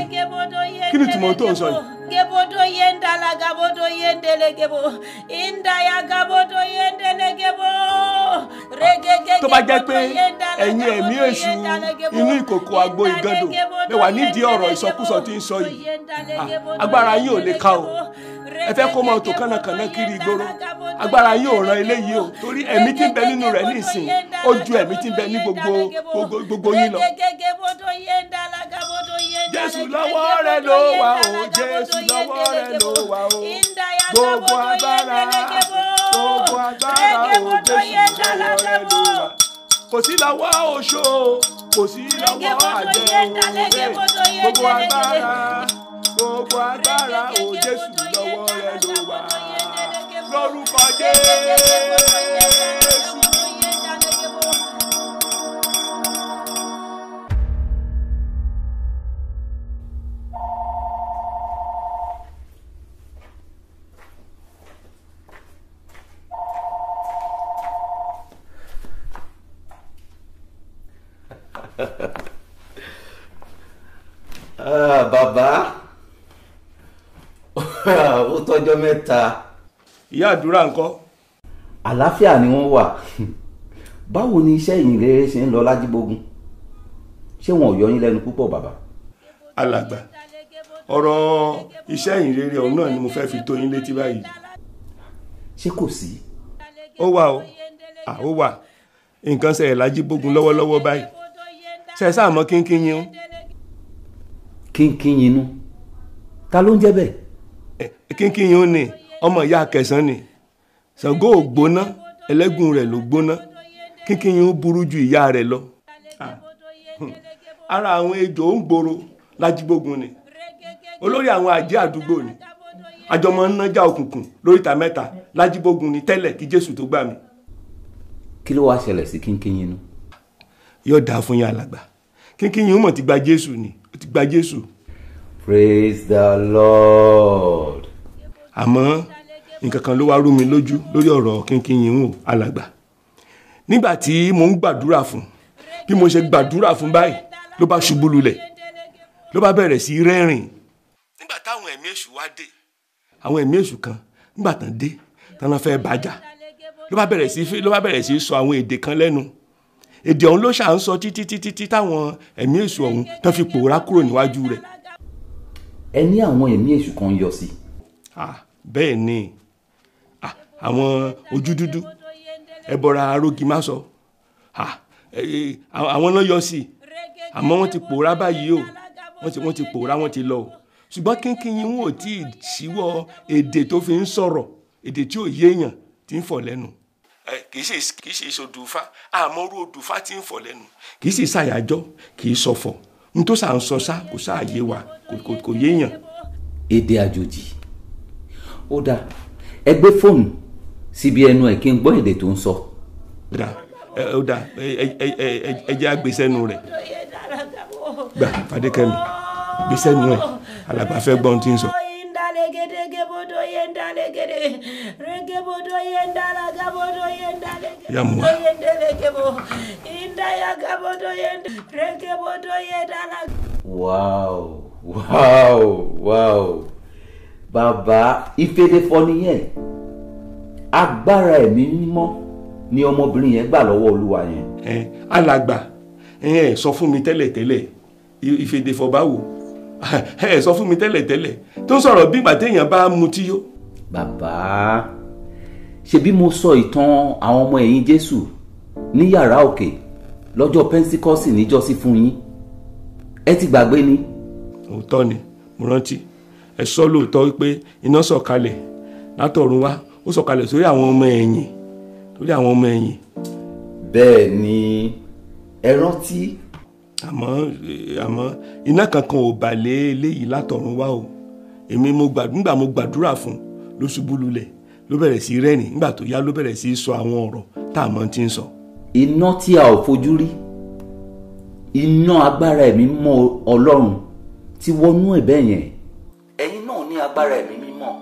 kí ni tìmọ̀ tó ń sọ yìí. gebodo yenda lagabodo yende legebo inda ya gabodo yende legebo regegegebodo tó bá jẹ́ pé ẹ̀yin ẹ̀mí èṣù inú ìkòkò àgbo ìgàndò lè wà nídìí ọ̀rọ̀ ìsọkúsọ tí ń sọ yìí agbára yín ò lè ká o ẹ fẹ́ kó mọ tó kànnàkànnà kiri ìgboro agbára yín ò ran eléyìí o torí ẹ̀mí tí ń bẹ nínú rẹ̀ nísìn ó ju ẹ̀mí tí ń bẹ ní gbogbo yín lọ. Jésù lọ́wọ́ rẹ̀ ló wà o Jésù lọ́wọ́ rẹ̀ ló wà o gbogbo agbára o Jésù lọ́wọ́ rẹ̀ ló wà kò sí lọ́wọ́ oṣó kò sí lọ́wọ́ àjẹ́ o gbogbo agbára o Jésù lọ́wọ́ rẹ̀ ló wà lórúkọ Jésù. Bàbá ó tọ́jọ́ mẹ́ta. Ìyá àdúrà ńkọ́? Àlàáfíà ni wọ́n wà. Báwo ni iṣẹ́ ìyìn rere ṣe ń lọ lájíbógun? Ṣé wọn ò yọ yín lẹ́nu púpọ̀ bàbá? Alàgbà, ọ̀rọ̀ iṣẹ́ ìyìn rere ọ̀hún náà ni mo fẹ́ fi tó yín létí báyìí. Ṣé kò sí? Ó wà o, ó wà. nǹkan ṣẹlẹ̀ lájíbógun lọ́wọ́lọ́wọ́ báyìí ṣe é sáà mọ̀ kínkín yín o. kínkín yín nú ta ló ń jẹ́ bẹ́ẹ̀. kínkín yín ó ní ọmọ ìyá Kẹsàn ni Ṣàngó ò gbóná ẹlẹ́gùn rẹ̀ ló gbóná kínkín yín ó burú ju ìyá rẹ̀ lọ. ara àwọn ejò ń gbòòrò lájíbógun ni olórí àwọn àjẹ́ àdúgbò ni àjọmọ ń nájà òkùnkùn lóríta mẹ́ta lájíbógun ni tẹ́lẹ̀ kí Jésù tó gbà mí. kí ló wá ṣẹlẹ̀ sí kínkín yín nú. yóò dáa fún yín alàgbà kínkín yín mọ̀ ti gba Jésù ni ó ti gba Jésù. Praise the Lord. àmọ́ nǹkan kan ló wá rú mi lójú lórí ọ̀rọ̀ kínkín yín o alàgbà nígbà tí mo ń gbàdúrà fún bí mo ṣe gbàdúrà fún báyìí ló bá ṣubú lulẹ̀ ló bá bẹ̀rẹ̀ sí rẹ́rìn. nígbà táwọn ẹ̀mí èṣù wá dé àwọn ẹ̀mí èṣù kan nígbà tán dé tán fẹ́ bàjá ló bá bẹ̀rẹ̀ sí sọ àwọn èdè kan lẹ́nu èdè ọ̀hún ló ṣà ń sọ títí táwọn ẹ̀mí èṣù ọ̀hún tán fi pòórá kúrò níwájú rẹ̀. ẹ ní àwọn ẹ̀mí èṣù kan yọ sí. bẹ́ẹ̀ ni àwọn ojú dúdú ẹbọra arógi má sọ àwọn náà yọ sí àmọ́ wọ́n ti pòórá báyìí o wọ́n ti pòórá wọ́n ti lọ o ṣùgbọ́n kínkín yín wọn ò tí ì ṣíwọ́ èdè tó fi ń sọ̀rọ̀ èdè tí ò yéèyàn tí ń fọ̀ lẹ́nu kì í ṣe ìṣòdùfá àmọ́rú odùfá tí ń fọ̀ lẹ́nu kì í ṣe ṣàyájọ́ kì í ṣọ̀fọ̀ n tó sà ń sọ sá kò sáàyè wa kò yéèyàn. èdè àjòjì ó dáa ẹ gbé fóònù síbi ẹnu ẹ kí n gbọ́ èdè tó ń sọ. ó dáa ẹ jẹ́ àgbésẹ́nu rẹ̀ gbà Fadékẹ́mi gbésẹ́nu ẹ̀ alàgbà fẹ́ gbọ́n tí ń sọ. Wow. Bàbá ìfèdèfọ̀ nìyẹn agbára ẹ̀mí mímọ́ ni ọmọbìnrin yẹn gbà lọ́wọ́ Olúwa yẹn. alàgbà sọ fún mi tẹ́lẹ̀tẹ́lẹ̀ ìfèdèfọ̀ báwo sọ fún mi tẹ́lẹ̀tẹ́lẹ̀ tó ń sọ̀rọ̀ bí ìgbà téèyàn bá mutí yó. bàbá ṣebí mo sọ ìtàn àwọn ọmọ ẹ̀yìn Jésù ní yàrá òkè lọ́jọ́ Pẹ́ńtíkọ́sì níjọ́sí fún yín ẹ ti gbàgbé ni. òótọ́ ni mo rántí ẹ sọ lóòótọ́ wípé iná sọ̀kalẹ̀ látọ̀run wá ó sọ̀kalẹ̀ sórí àwọn ọmọ ẹ̀yìn. bẹ́ẹ̀ ni ẹ rántí. àmọ́ iná kankan ò bà lé eléyìí látọ̀run wá o èmi nígbà mo gbàdúrà fún ló ṣubú lulẹ̀ ló bẹ̀rẹ̀ sí rẹ́rìn nígbà tó yá ló bẹ̀rẹ̀ sí sọ àwọn ọ̀rọ̀ tá a mọ̀ ti ń sọ. iná tí a ò fojú rí iná agbára ẹ̀mí mímọ́ Ọlọ́run ti wọnú ẹ̀bẹ̀ yẹn. ẹ̀yin náà ní agbára ẹ̀mí mímọ́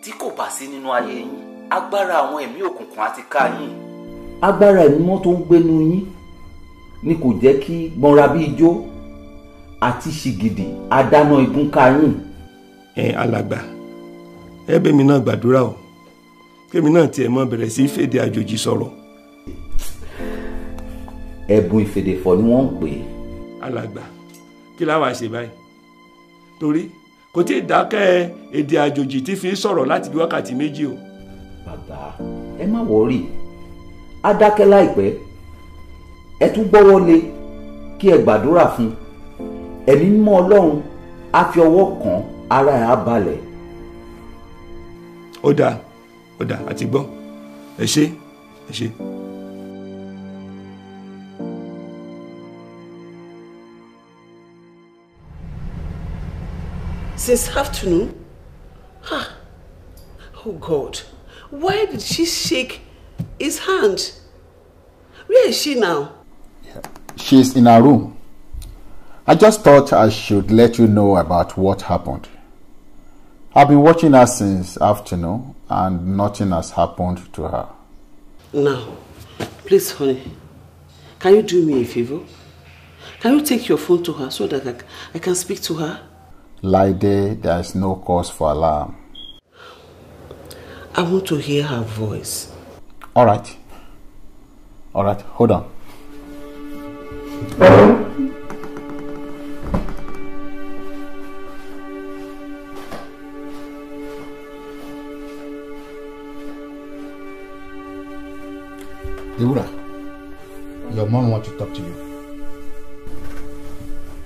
tí kò bá sí nínú ayé yín agbára àwọn ẹ̀mí òkùnkùn àti ká yín. agbára ẹ̀mí mímọ́ tó ń gbénu yín ni kò jẹ́ kí gbọ́nra bí ijó àti ṣìgìdì àdáná igun ká yín. alàgbà ẹ bẹ̀ mí náà gbàdúrà o kémi náà tiẹ̀ mọ́ bẹ̀rẹ̀ sí fèdè àjòjì sọ̀rọ̀. ẹ̀bùn ìfèdèfọ̀ ni wọ́n ń pè é. alàgbà kí la wá ṣe báyìí torí kò tí ì dákẹ́ èdè àjòjì tí fi ń sọ̀rọ̀ láti bí wákàtí 2 o. bàbá ẹ má wọrí á dákẹ́ láìpẹ́ ẹ tún gbọ́wọ́ lé kí ẹ gbàdúrà fún ẹ̀mí mímọ́ Ọlọ́run á fi ọwọ́ kàn ara ẹ̀ á balẹ̀. ó dáa àti gbọ́ ẹ ṣé. Since afternoon? Oh God, why did she shake his hand? Where is she now? She's in her room. I just thought I should let you know about what happened. I've been watching her since afternoon and nothing has happened to her. Now, please honey, can you do me a favor? Can you take your phone to her so that I can speak to her? Laide, there is no cause for alarm. I want to hear her voice. All right, hold on. Deborah,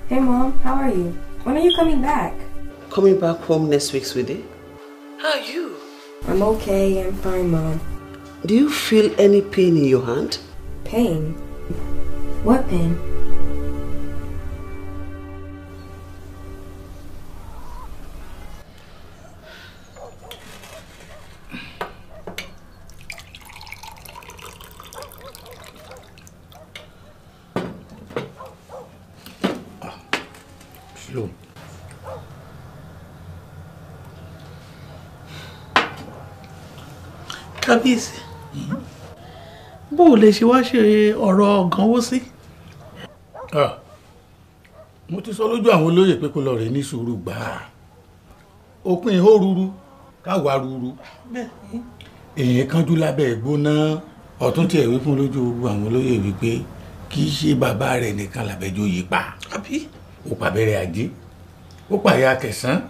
Hey Mom, how are you? When are you coming back? Coming back home next week, sweetie. How are you? I'm okay, I'm fine, Mom. Do you feel any pain in your hand? Pain? What pain? Slow. Kábíyèsí, bó o lè ṣe wá ṣe ọ̀rọ̀ ọ̀gánwó sí? Mo ti sọ lójú àwọn olóyè pé kó lọ rẹ̀ ní sùúrù gbà á. Òpin ihò ruru káwa ruru. Èèyàn kánjú lábẹ́ ìgbóná. Ọ̀tún tiẹ̀ wí fún lójú àwọn olóyè wípé kì í ṣe bàbá rẹ̀ nìkan làbẹ́jọ́yè pa. Ó pàbẹ́rẹ́ ajé, ó pàyà Kẹsàn.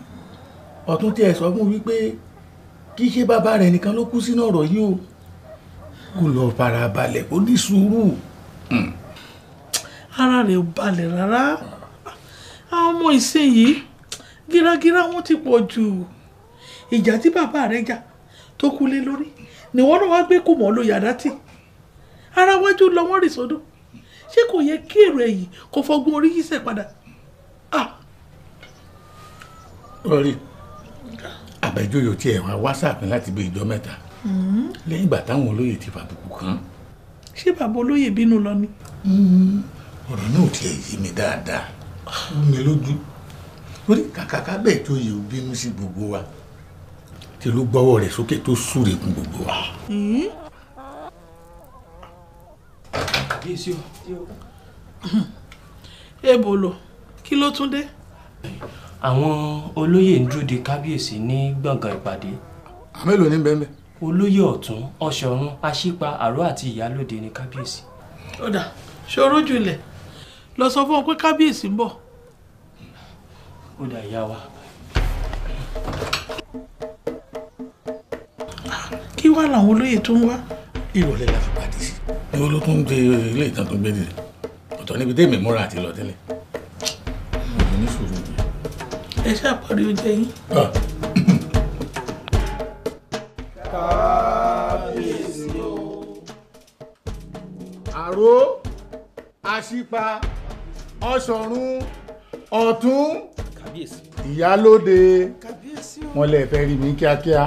Ọ̀tún tiẹ̀ sọ fún wípé kì í ṣe bàbá rẹ̀ nìkan ló kú sínú ọ̀rọ̀ yìí o. Kó lọ fara balẹ̀ kó ní sùúrù. Ara rẹ̀ ò balẹ̀ rárá. Àwọn ọmọ ìsinyìí gíragíra wọn ti pọ̀ jù. Ìjà tí bàbá rẹ̀ jà tó kú lé lórí ni wọ́n náà wá gbé kò mọ́ ló yàrá tì. Ara wájú lọ wọ́n rì sódò. Ṣé kò yẹ kí èrò ẹ̀yìn kò fọgbọ́n orí yìí sẹ̀ padà? Rọrí àbẹ̀jọ́yò tí ẹ̀ wá wásaàpù láti bí ìjọ mẹ́ta lẹ́yìn ìgbà táwọn olóyè ti fàbùkù kàn. Ṣé bàbá olóyè bínú lọ ni? Ọ̀rọ̀ náà ò tiẹ̀ yé mi dáadáa. Ó mi lójú. Lórí kàkàkà bẹ́ẹ̀ tó yẹ ò bínú sí gbogbo wa. Tí ló gbọ́wọ́ rẹ̀ sókè tó súre kún gbogbo wa. Kábíyèsí o. Ebolo, kí ló tún dé? Àwọn olóyè ń dúró de kábíyèsí ní gbọ̀ngàn ìpàdé. Àmélòó ní bẹ́ẹ̀ bẹ́ẹ̀? Olóyè ọ̀tún, ọ̀ṣọ̀run, aṣípa, àró àti ìyálóde ní kábíyèsí. Ó dà, ṣòro jùlẹ̀. Lọ sọ fún ọ pé kábíyèsí ń bọ̀. Ó dà ìyá wa. Kí wá làwọn olóyè tó ń wá? Ìrọ̀lẹ́ la fi pàdé sí. Ní ló tún dé ilé ìtàn tó gbé dìde. Ọ̀tọ̀ níbi tèmi múra àti lọ tẹ́lẹ̀. Mo ní sùúrù mi. Ẹ ṣàpàdé oúnjẹ yín. Kábíyèsí o. Àró, aṣípa, ọ̀ṣọ̀run, ọ̀tún, kábíyèsí, ìyálóde. Kábíyèsí o. Wọ́n lè fẹ́ rí mi kíákíá.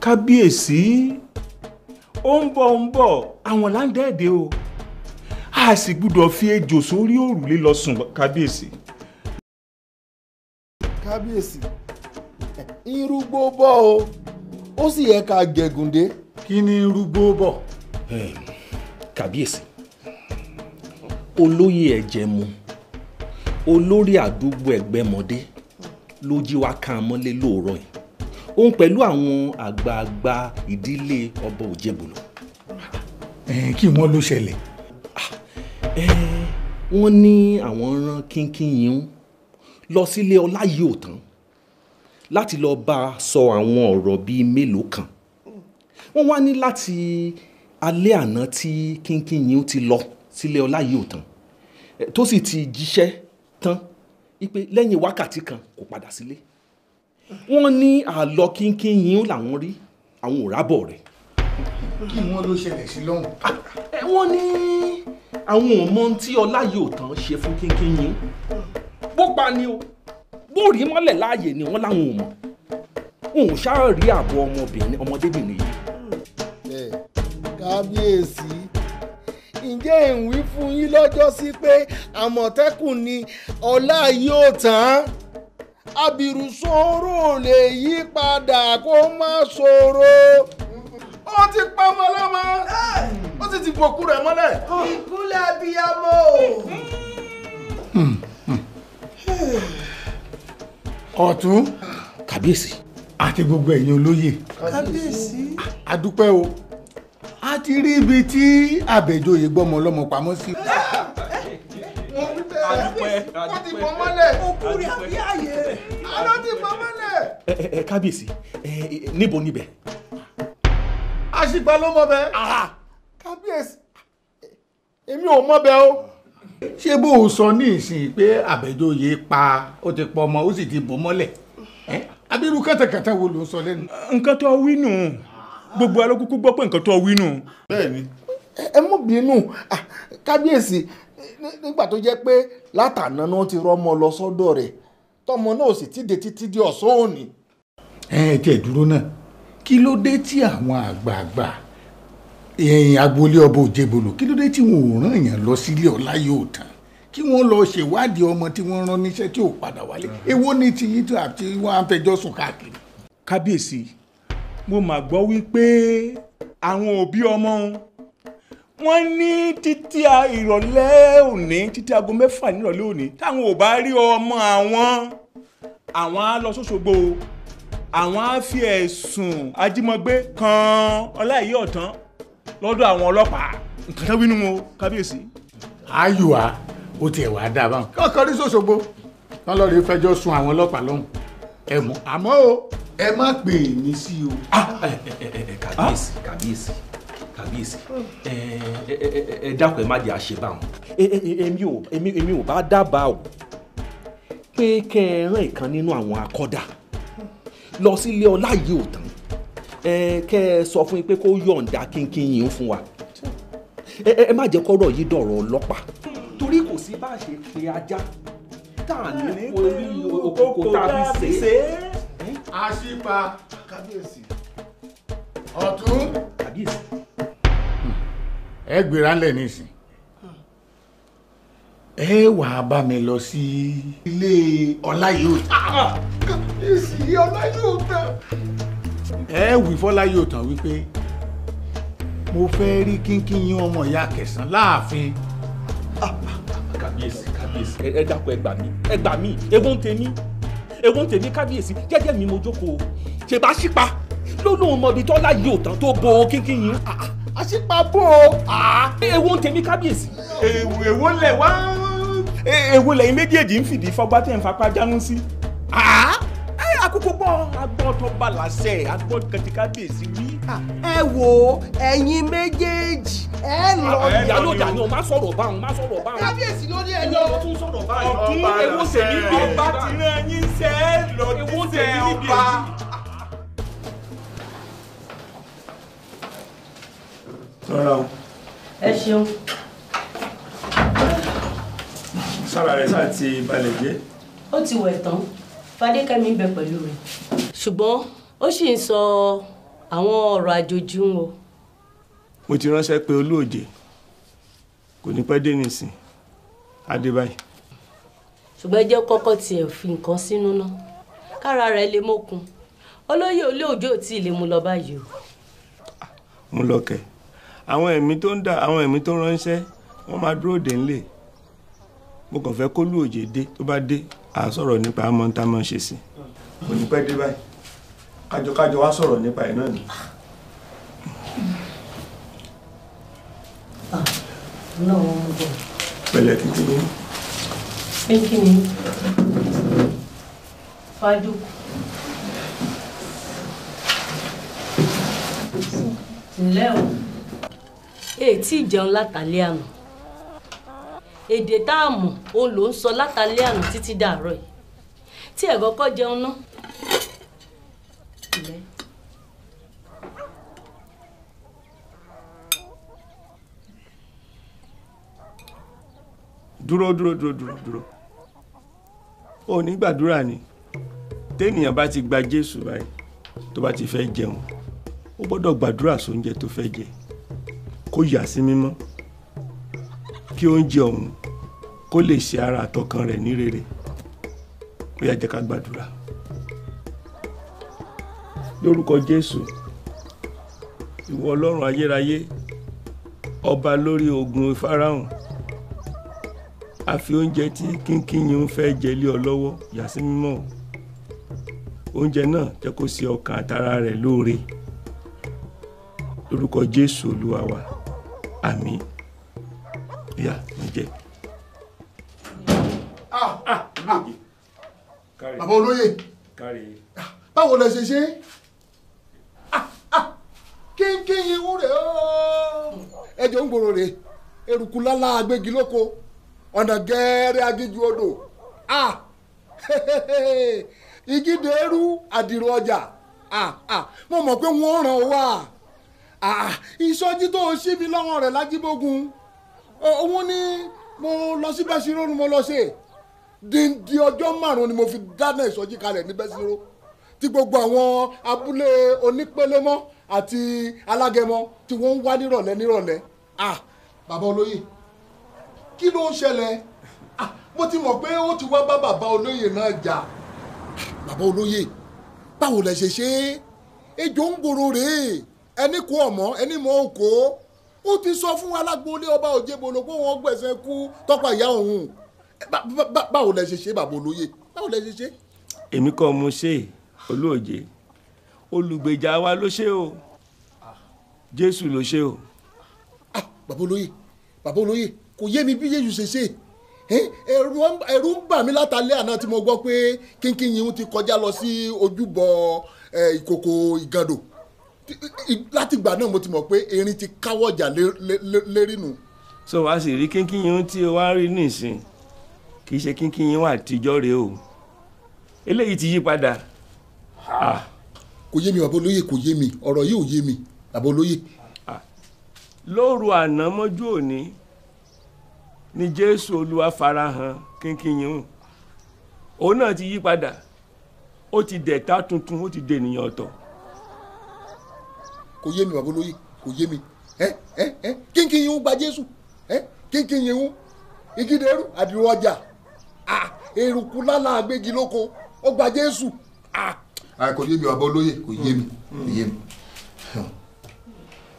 Kábíyèsí ó ń bọ̀ àwọn láńdẹ́ẹ̀dẹ́ o. A sì gbúdọ̀ fi ejò sórí òrùlé lọ sùn kábíyèsí. Kábíyèsí irúgbó bọ̀ o ó sì yẹ ká gẹ̀gùndé. Kí ni irúgbó bọ̀? Kábíyèsí olóyè ẹ̀jẹ̀mu olórí àdúgbò ẹ̀gbẹ́mọdé ló jí wá ká mọ́lé lóòrọ̀ yìí òun pẹ̀lú àwọn àgbààgbà ìdílé ọba Òjèbùlù. Kí wọ́n ló ṣẹlẹ̀? Wọ́n ní àwọn rán kínkín yín lọ sílé Ọláyíòtán láti lọ bá a sọ àwọn ọ̀rọ̀ bíi mélòó kan. Wọ́n wá ní láti alẹ́ àná tí kínkín yín ti lọ sílé Ọláyíòtán tó sì ti jíṣẹ́ tán wípé lẹ́yìn wákàtí kan kò padà sílé. Wọ́n ní àlọ kínkín yín làwọn rí àwọn ò rábọ̀ rẹ̀. Kí wọ́n ló ṣẹlẹ̀ sí lọ́hùn? Wọ́n ní àwọn ò mọ ohun tí Ọláyíòtán ṣe fún kínkín yín. Bó pa ni o bó rí mọ́lẹ̀ láàyè ni wọ́n láwọn ò mọ̀. Òun ṣáà rí àbọ̀ ọmọdébìnrin yìí. Kábíyèsí ǹjẹ́ ń wí fún yín lọ́jọ́ sí pé Àmọ̀tẹ́kùn ni Ọláyíòtán abirù sọ̀rọ̀ lè yí padà kó má sọ̀rọ̀. Ó ti pa ọmọ lọ́mọ ó sì ti bòkú rẹ̀ mọ́lẹ̀. Ìkúnlẹ̀ abiyamọ. Ọ̀tún. Kábíyèsí. Àti gbogbo ẹ̀yin olóyè. Kábíyèsí. A dúpẹ́ o. A ti rí ibi tí Àbẹ̀joyè gbọ́mọ lọ́mọ pamọ́ sí. Ó ti pọ̀ mọ́lẹ̀. Òkúri àbí ààyè. Àlọ́ ti pọ̀ mọ́lẹ̀. Kábíyèsí níbo níbẹ̀? Àṣìgbà ló mọ̀ bẹ́ẹ̀. Kábíyèsí èmi ò mọ̀ bẹ́ẹ̀ o. ṣé bó o sọ ní ìsìn pé Àbẹ̀joyè pa ó ti pọ ọmọ ó sì ti bò mọ́lẹ̀ abirú kẹtẹkẹtẹ wo ló ń sọ lẹ́nu. nǹkan tó wí nù gbogbo alókùkù gbọ́ pé nǹkan tó wí nù. bẹ́ẹ̀ni. ẹ mú bínú kábíyèsí nígbà tó jẹ́ pé látàná náà ti rọ́mọ lọ sọ́dọ̀ rẹ̀ tọmọ náà sì ti dé títí di ọ̀sán òní. ẹ tiẹ̀ dúró náà kí ló dé tí àwọn àgbààgbà agboolé ọba Òjebolo kí ló dé tí wọn ò rán èèyàn lọ sílé Ọláyọ̀tán kí wọ́n lọ ṣèwádìí ọmọ tí wọ́n rán níṣẹ́ tí ò padà wálé èwo ni ti yín tó àti wọ́n á fẹjọ́ sùn káàkiri. kábíyèsí mo mà gbọ́ wípé àwọn òbí ọmọ wọn ní títí ìrọ̀lẹ́ òní títí aago 6 nírọ̀lẹ́ òní táwọn ò bá rí ọmọ àwọn á lọ s'Óṣogbo àwọn á fi ẹ̀sùn ajímọ̀gbé kan Ọláyọ̀tán lọ́dọ̀ àwọn ọlọ́pàá nǹkan tó wínú wọn kábíyèsí. ayùwà ó tiẹ̀ wá dáa báwọn kọ́kọ́ rí s'Óṣogbo wọ́n lọ́ọ́ rí fẹjọ́ sùn àwọn ọlọ́pàá lọ́hùn ẹ mọ̀ àmọ́ o ẹ má pè mí sí o. kábíyèsí ẹ dákun ẹ má jẹ́ àṣebá wọn. èmi ò bá dábàá o pé kẹ́ ẹ rán ìkan nínú àwọn akọ́dà lọ sílé Ọláyọ̀tán kẹ́ ẹ sọ fún yín pé kó yọ̀ǹda kínkín yín fún wa ẹ má jẹ́ kọ́rọ̀ yìí dọ̀rọ̀ ọlọ́pàá torí kò sí bá a ṣe pe ajá tá à ní orí òkòkò tá a fi ṣe é. àṣìpa kábíyèsí ọ̀tún kábíyèsí. ẹ gbéra ńlẹ̀ nísìn ẹ wà á bá mi lọ sí ilé Ọláyọ̀tán. kábíyèsí Ọláyọ̀tán. ẹ wí f'Ọláyọ̀tán wípé mo fẹ́ rí kínkín yín ọmọ ìyá Kẹsàn láàfin. kábíyèsí ẹ dákun ẹ gbà mí ewu ń tèmi kábíyèsí jẹ́jẹ́ mi mo jókòó ṣe bá ṣípa lónìí mọ̀bí t'Ọláyọ̀tán tó bo kínkín yín àṣìpa bò ó ewu ń tèmi kábíyèsí. èwo lẹ́yìn méjèèjì ń fìdí fọgbá tẹ̀ ń fapá jánu sí. àkókò gbọ́ agbọ́n tó bá láṣẹ agbọ́n kẹtì kábíyèsí wí. ẹ wo ẹ̀yin méjèèjì ẹ lọ. ìyálójà ni o má sọ̀rọ̀ báwọn. kábíyèsí ló ní ẹ lọ. èmi ò tún sọ̀rọ̀ báwọn. ọ̀kún ewu tèmi bí ọba ti rán yín sẹ́ lọ jíṣẹ́ ọba. rọra o. ẹ ṣeun. sára rẹ̀ sáà ti balẹ̀ jẹ́. ó ti wẹ̀ tán Fadékẹ́mi ń bẹ pẹ̀lú rẹ̀ ṣùgbọ́n ó sì ń sọ àwọn ọ̀rọ̀ àjòjì ń o. mo ti ránṣẹ́ pé Olúòjé kò ní pẹ́ dé nísìn Adébáyé. ṣùgbọ́n ẹ jẹ́ kọ́kọ́ tiẹ̀ fi nǹkan sínú náà kára rẹ̀ lè mókun olóyè Olóòjé ò tí ì lè mú lọ báyìí o. mo lọ kẹ àwọn ẹ̀mí tó ránṣẹ́ wọ́n máa dúró dé ńlẹ̀ mo kàn fẹ́ kó Olúòjé dé tó bá dé à sọ̀rọ̀ nípa àmọ́ tá a máa ṣe sí. kò ní pẹ́ dé báyìí kájọ wá sọ̀rọ̀ nípa ẹ̀ náà ni. náà wọ́n ń bọ̀. pẹ̀lẹ́ kí ni. pé kí ni fájú. ǹlẹ́ o tí ì jẹun látàlẹ́ àná èdè tá a mọ̀ òun ló ń sọ látàlẹ́ àná títí dàárọ̀ yìí tí ẹ̀ kọ́kọ́ jẹun ná. dúró ó ní gbàdúrà ni téèyàn bá ti gba Jésù báyìí tó bá ti fẹ́ jẹun ó gbọ́dọ̀ gbàdúrà sóúnjẹ tó fẹ́ jẹ kó yà sí mímọ́ kí oúnjẹ ọ̀hún kó lè ṣe ara àtọkàn rẹ̀ ní rere ó yá jẹ́ ká gbàdúrà. lórúkọ Jésù ìwọ Ọlọ́run ayérayé ọba lórí ogun Fáráhùn a fi oúnjẹ tí kínkín ń fẹ́ jẹ lé ọ lọ́wọ́ yà sí mímọ́ oúnjẹ náà jẹ́ kó ṣe ọkàn àtara rẹ̀ lóore lórúkọ Jésù Olúwa wa àmín. ìyá mi jẹ. bàbá olóyè báwo lẹ ṣe ṣe kínkín yìí wúrẹ ẹjọ ń gbòòrò rè eruku lálá agbégi lóko ọ̀nà gẹ́rẹ́ agíjú odò ìgídẹ́rú àdìrò ọjà mo mọ̀ pé wọ́n ràn wá ìsọjí tó ṣí mi lọ́wọ́ rẹ̀ lájíbógun òun ni mo lọ sí Bẹ́sìrò ni mo lọ ṣe díndín ọjọ́ 5 ni mo fi dáná ìsọjí kalẹ̀ ní Bẹ́sìrò tí gbogbo àwọn abúlé onípélémọ́ àti alágẹmọ tí wọ́n ń wá nírọ̀lẹ́ bàbá olóyè kí ló ń ṣẹlẹ̀ mo ti mọ̀ pé ó ti wá bá bàbá olóyè náà jà bàbá olóyè báwo lẹ ṣe ṣe ejò ń gbòòrò rèé ẹni kó ọmọ ẹni mọ òkó ó ti sọ fún alágbóolé ọba òjébolo pé wọ́n gbẹ̀sẹ̀ kú tọ́pọ̀ ìyá òun báwo lẹ ṣe ṣe bàbá olóyè báwo lẹ ṣe ṣe. èmi kọ́ mo ṣe olóòjé olùgbèjà wa ló ṣe o Jésù ló ṣe o. bàbá olóyè kò yé mi bí Jésù ṣe ṣe ẹ̀rù ń bà mí látàlẹ́ àná tí mo gbọ́ pé kínkín yìí ti kọjá lọ sí ojúbọ ìkòkò ìgàndò láti ìgbà náà mo ti mọ̀ pé erin ti káwọ́jà lérí nù. so wá sì rí kínkín yìí tí o wá rí nísìn kì í ṣe kínkín yìí wà àtijọ́ rèé o eléyìí ti yí padà. kò yé mi bàbá olóyè kò yé mi ọ̀rọ̀ yìí ò yé mi bàbá olóyè. lóru àná mọ́jú òní ni Jésù Olúwa farahàn kínkín yìí òun náà ti yí padà ó ti dẹ̀ta tuntun ó ti dènìyàn ọ̀tọ̀. kò yé mi bàbá olóyè kò yé mi kínkín yìí ń gba Jésù kínkín yìí ń ìgídẹ́rú àdìrò ọjà eruku lálá agbégi lóko ó gba Jésù. kò yé mi bàbá olóyè kò yé mi kò yé mi.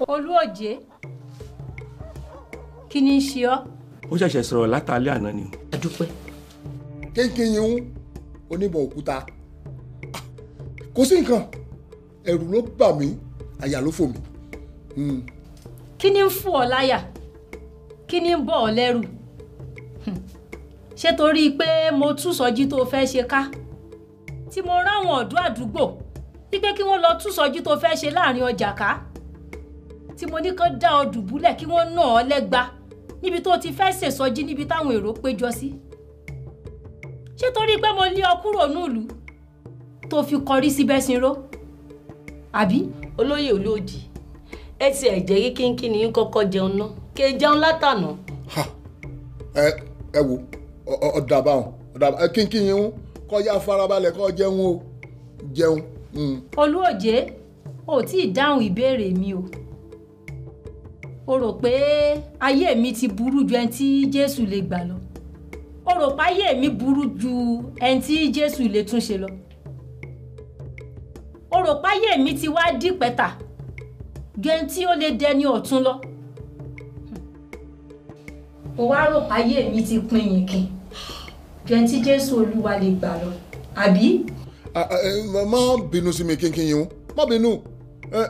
Olúòjé kí ni í ṣe ọ́. ó ṣẹ̀ṣẹ̀ sọ̀rọ̀ látàlẹ́ àná ni. a dúpẹ́. kínkín yìí ń onímọ̀ òkúta kò sí nǹkan ẹ̀rù ló bà mí àyà ló fò mí. kí ni ń fún ọ láyà kí ni ń bọ̀ ọ́ lẹ́rù ṣé torí pé mo tú sọjí tó fẹ́ ṣe ká tí mo ráwọn ọ̀dọ́ àdúgbò wípé kí wọ́n lọ tú sọjí tó fẹ́ ṣe láàrin ọjà ká tí mo ní kán dá ọ dùbúlẹ̀ kí wọ́n nà ọ́ lẹ́gba níbi tó ti fẹ́ ṣèsọjí níbi táwọn èrò péjọ sí ṣé torí pé mo lé ọ kúrò nílùú tó fi kọrí sí Bẹ́sìrò àbí. olóyè olódì ẹ ti ẹ̀ jẹ́ kínkín ní kọ́kọ́ jẹun náà kí ẹ jẹun látànà. ẹ wo ọ̀dà báwọn kínkín yín ń kọ́ yá farabalẹ̀ kọ́ jẹun o jẹun. Olúòjé ò tí ì dáhùn ìbéèrè mi o rò pé ayé mi ti burú ju ẹni tí Jésù lè gbà lọ o rò pé ayé mi burú ju ẹni tí Jésù lè túnṣe lọ o rò pé ayé mi ti wá dípẹ́tà ju ẹni tí ó lè dẹni ọ̀tún lọ o wá rò pé ayé mi ti pín yìnkìn ju ẹni tí Jésù Olúwa lè gbà lọ àbí. má bínú sí mi kínkín yín má bínú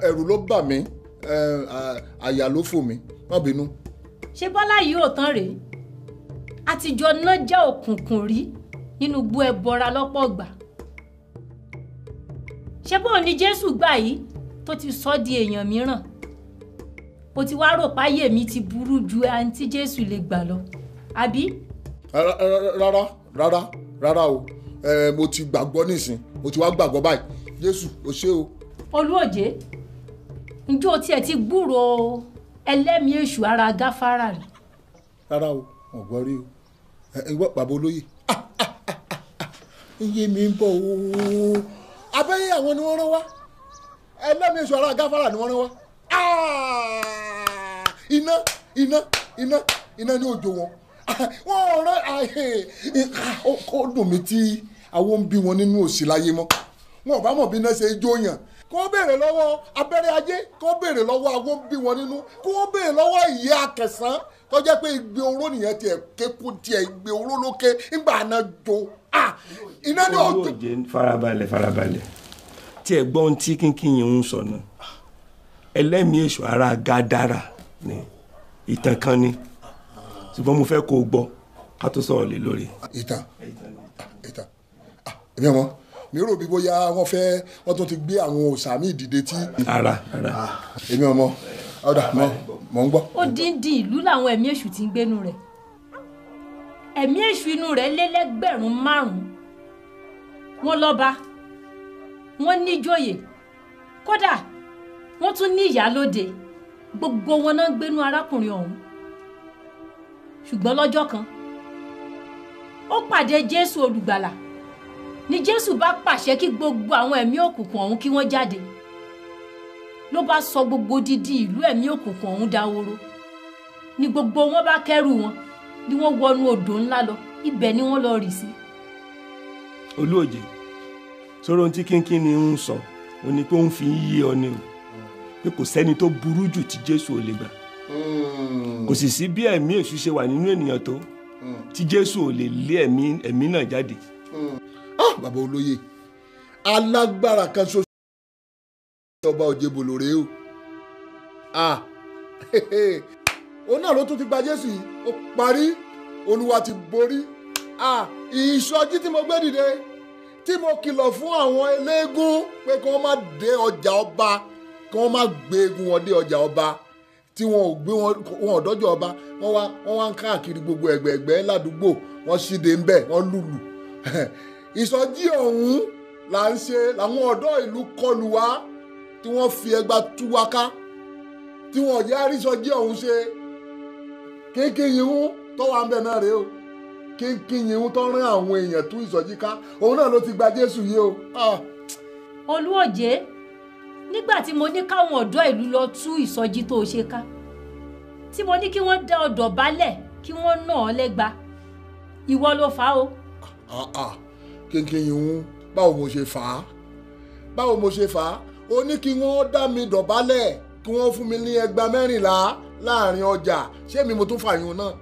ẹ̀rù ló bà mí àyà ló fò mí má bínú. ṣé Bọ́lá yìí ò tán rèé àtijọ́ náà já òkùnkùn rí nínú gbó ẹbọra lọ́pọ̀ ìgbà ṣé bóun ni Jésù gbà yìí tó ti sọ di èèyàn mìíràn o ti wá rò páyé mi ti burú ju ẹni tí Jésù lè gbà lọ àbí. rárá o mo ti gbàgbọ́ nísìn mo ti wá gbàgbọ́ báyìí Jésù o ṣé o. Olúòjé ǹjẹ́ o tiẹ̀ ti gbúrò ẹlẹ́mìí èṣù ara gáfárà rẹ̀. rárá o ọ̀gbọ́n rí o ìwọ bàbá olóyè iye mi ń bọ̀ o abẹ́yẹ àwọn ni wọ́n rán wá ẹlẹ́mìí èṣù ara gáfárà ni wọ́n rán wá iná ní òjò wọn wọ́n rán ó dùn mí tí àwọn ń bí wọn nínú òsì láyé mọ́ wọn ò bá mọ̀ bí iná ṣe jó yàn kó béèrè lọ́wọ́ abẹ́rẹ́ ajé kó béèrè lọ́wọ́ àwọn bí wọn nínú kó béèrè lọ́wọ́ ìyá akẹsàn tó jẹ́ pé igbe oró nìyẹn tiẹ̀ kéku tiẹ̀ igbe oró lókè ńgbà náà jó iná ní òjò. Olúòjé farabalẹ̀ tí ẹ gbọ́ ohun tí kínkín yìí ń sọ náà ẹlẹ́mìí èṣù ara Gádárà ni ìtàn kan ni ṣùgbọ́n mo fẹ́ kó o gbọ́ ká tó sọ̀rọ̀ lé lórí. ìtàn èmi ọmọ mi rò bí bóyá wọ́n tún ti gbé àwọn òsàmì ìdìde tí. ara. èmi ọmọ ọ̀dà mọ̀ ń gbọ́. ó díndín ìlú làwọn ẹ̀mí èṣù ti ń gbénu rẹ̀ ẹ̀mí èṣù inú rẹ̀ lé lẹ́gbẹ̀rún 5 wọ́n lọ́ba wọ́n níjòyè kódà wọ́n tún ní ìyálóde gbogbo wọn náà ń gbénú arákùnrin ọ̀hún ṣùgbọ́n lọ́jọ́ kan ó pàdé Jésù olùgbàlà ni Jésù bá pàṣẹ kí gbogbo àwọn ẹ̀mí òkùnkùn ọ̀hún kí wọ́n jáde ló bá sọ gbogbo dídí ìlú ẹ̀mí òkùnkùn ọ̀hún dáwóró ni gbogbo wọn bá kẹ́rù wọn ni wọ́n wọnú odò ńlá lọ ibẹ̀ ni wọ́n lọ rì sí. Olúòjé sọ̀rọ̀ ohun tí kínkín ni ń sọ ó ní pé ó ń fi yí ọ ni o pé kò sẹ́ni tó burú jù tí Jésù ò lè gbà kò sì sí bí ẹ̀mí èṣù ṣe wà nínú ènìyàn tó tí Jésù ò lè lé ẹ̀mí náà jáde. Bàbá olóyè alágbára kan ṣoṣo ọba Òjèbòlò rèé o òun náà ló tún ti gba Jésù yìí ó parí Olúwa ti borí ìsọjí tí mo gbé dìde tí mo kìlọ̀ fún àwọn eléégún pé kí wọ́n má dé ọjà ọba kí wọ́n má gbé eégún wọn dé ọjà ọba tí wọn ò gbé wọn ọ̀dọ́jọ́ ọba wọ́n wá ń káàkiri gbogbo ẹ̀gbẹ̀ẹ̀gbẹ́ ládùúgbò wọ́n ṣíde ń bẹ̀ wọ́n lùlù ìsọjí ọ̀hún là ń ṣe làwọn ọ̀dọ́ ìlú kọlù wá tí wọ́n fi ẹgba tú wa ká tí wọ́n jẹ́ àrísọjí ọ̀hún ṣe kéńkéń yìí tó wà ń bẹ̀ náà rèé o kéńkéń yìí tó rán àwọn èèyàn tú ìsọjí ká òun náà ló ti gba Jésù yìí o. Olúòjé nígbà tí mo ní káwọn ọ̀dọ́ ìlú lọ tú ìsọjí tó ṣe ká tí mo ní kí wọ́n dá ọ̀dọ̀ balẹ̀ kí wọ́n nà ọ́ lẹ́gba ìwọ ló fà á o. kéńkéń yìí báwo mo ṣe fà á ó ní kí wọ́n dá mi dọ̀bálẹ̀ kí wọ́n fún mi ní ẹgba 14 láàrin ọjà ṣé mi mo tún fàyún náà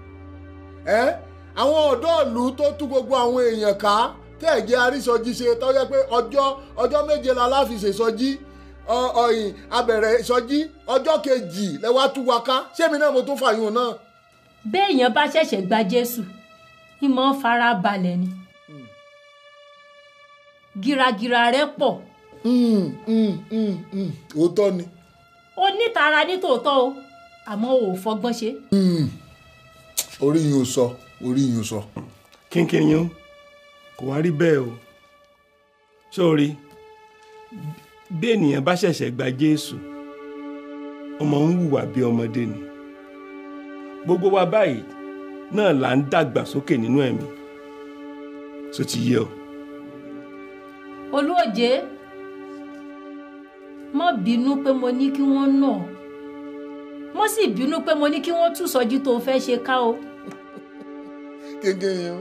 àwọn ọ̀dọ́ ìlú tó tú gbogbo àwọn èèyàn ká tẹ̀jẹ́ àrísọjí ṣe tó jẹ́ pé ọjọ́ 7 la láfi ṣèsọjí abẹ̀rẹ̀ ìsọjí ọjọ́ kejì lẹ́wà tú wa ká ṣé mi náà mo tún fàyún náà. béèyàn bá ṣẹ̀ṣẹ̀ gba Jésù ìmọ̀ fara balẹ̀ ni gìràgìrà rẹ̀ pọ̀. òótọ́ ni. ó nítara ní tòótọ́ o àmọ́ ò fọgbọ́n ṣe. orí yín ò sọ. kínkín yín kò wá rí bẹ́ẹ̀ o sórí bí ènìyàn bá ṣẹ̀ṣẹ̀ gba Jésù ọmọ ń hùwà bí ọmọdé ni gbogbo wa báyìí náà là ń dàgbà sókè nínú ẹ̀mí tó ti yé ọ. Olúòjé má bínú pé mo ní kí wọ́n nà ọ́ mo sì bínú pé mo ní kí wọ́n tú sọjí tó fẹ́ ṣe ká o. kéńkéń yẹn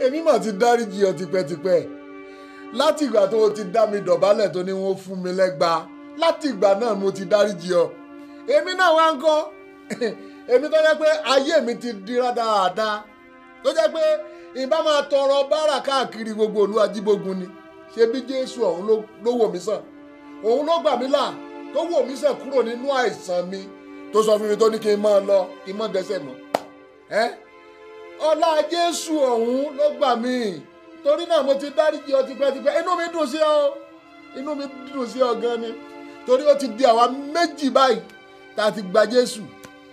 èmi mà ti dáríjì ọ tipẹ́tipẹ́ láti ìgbà tó o ti dá mi dọ̀bálẹ̀ tó ní wọ́n fún mi lẹ́gba láti ìgbà náà mo ti dáríjì ọ èmi náà wá ń kọ́ èmi tó jẹ́ pé ayé mi ti di rádaràda tó jẹ́ pé ìbá máa tọrọ bárà káàkiri gbogbo ìlú Ajíbógun ni ṣe bí Jésù ọ̀hún ló wò mí sàn òun ló gbà mí là tó wò mí sàn kúrò nínú àìsàn mi tó sọ fún mi tó ní kí n máa lọ kí n má dẹ́ṣẹ̀ mọ́ ọlá Jésù ọ̀hún ló gbà mí torí náà mo ti dáríjì ọ tipẹ́tipẹ́ inú mi dùn sí ọ gan ni torí ó ti di àwa méjì báyìí tá a ti gba Jésù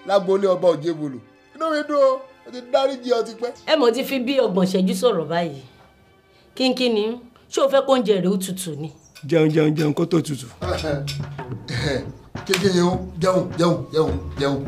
lágboolé ọba Òjèbòlò inú mi dùn ó ti dáríjì ọ tipẹ́. ẹ mọ̀ ti fi bí 30 ṣẹ́jú sọ̀rọ̀ báyìí kínkín ni ṣé o fẹ́ kó oúnjẹ rẹ̀ ó tutù ni. jẹun kó tó tutù. kékeré yẹn jẹun.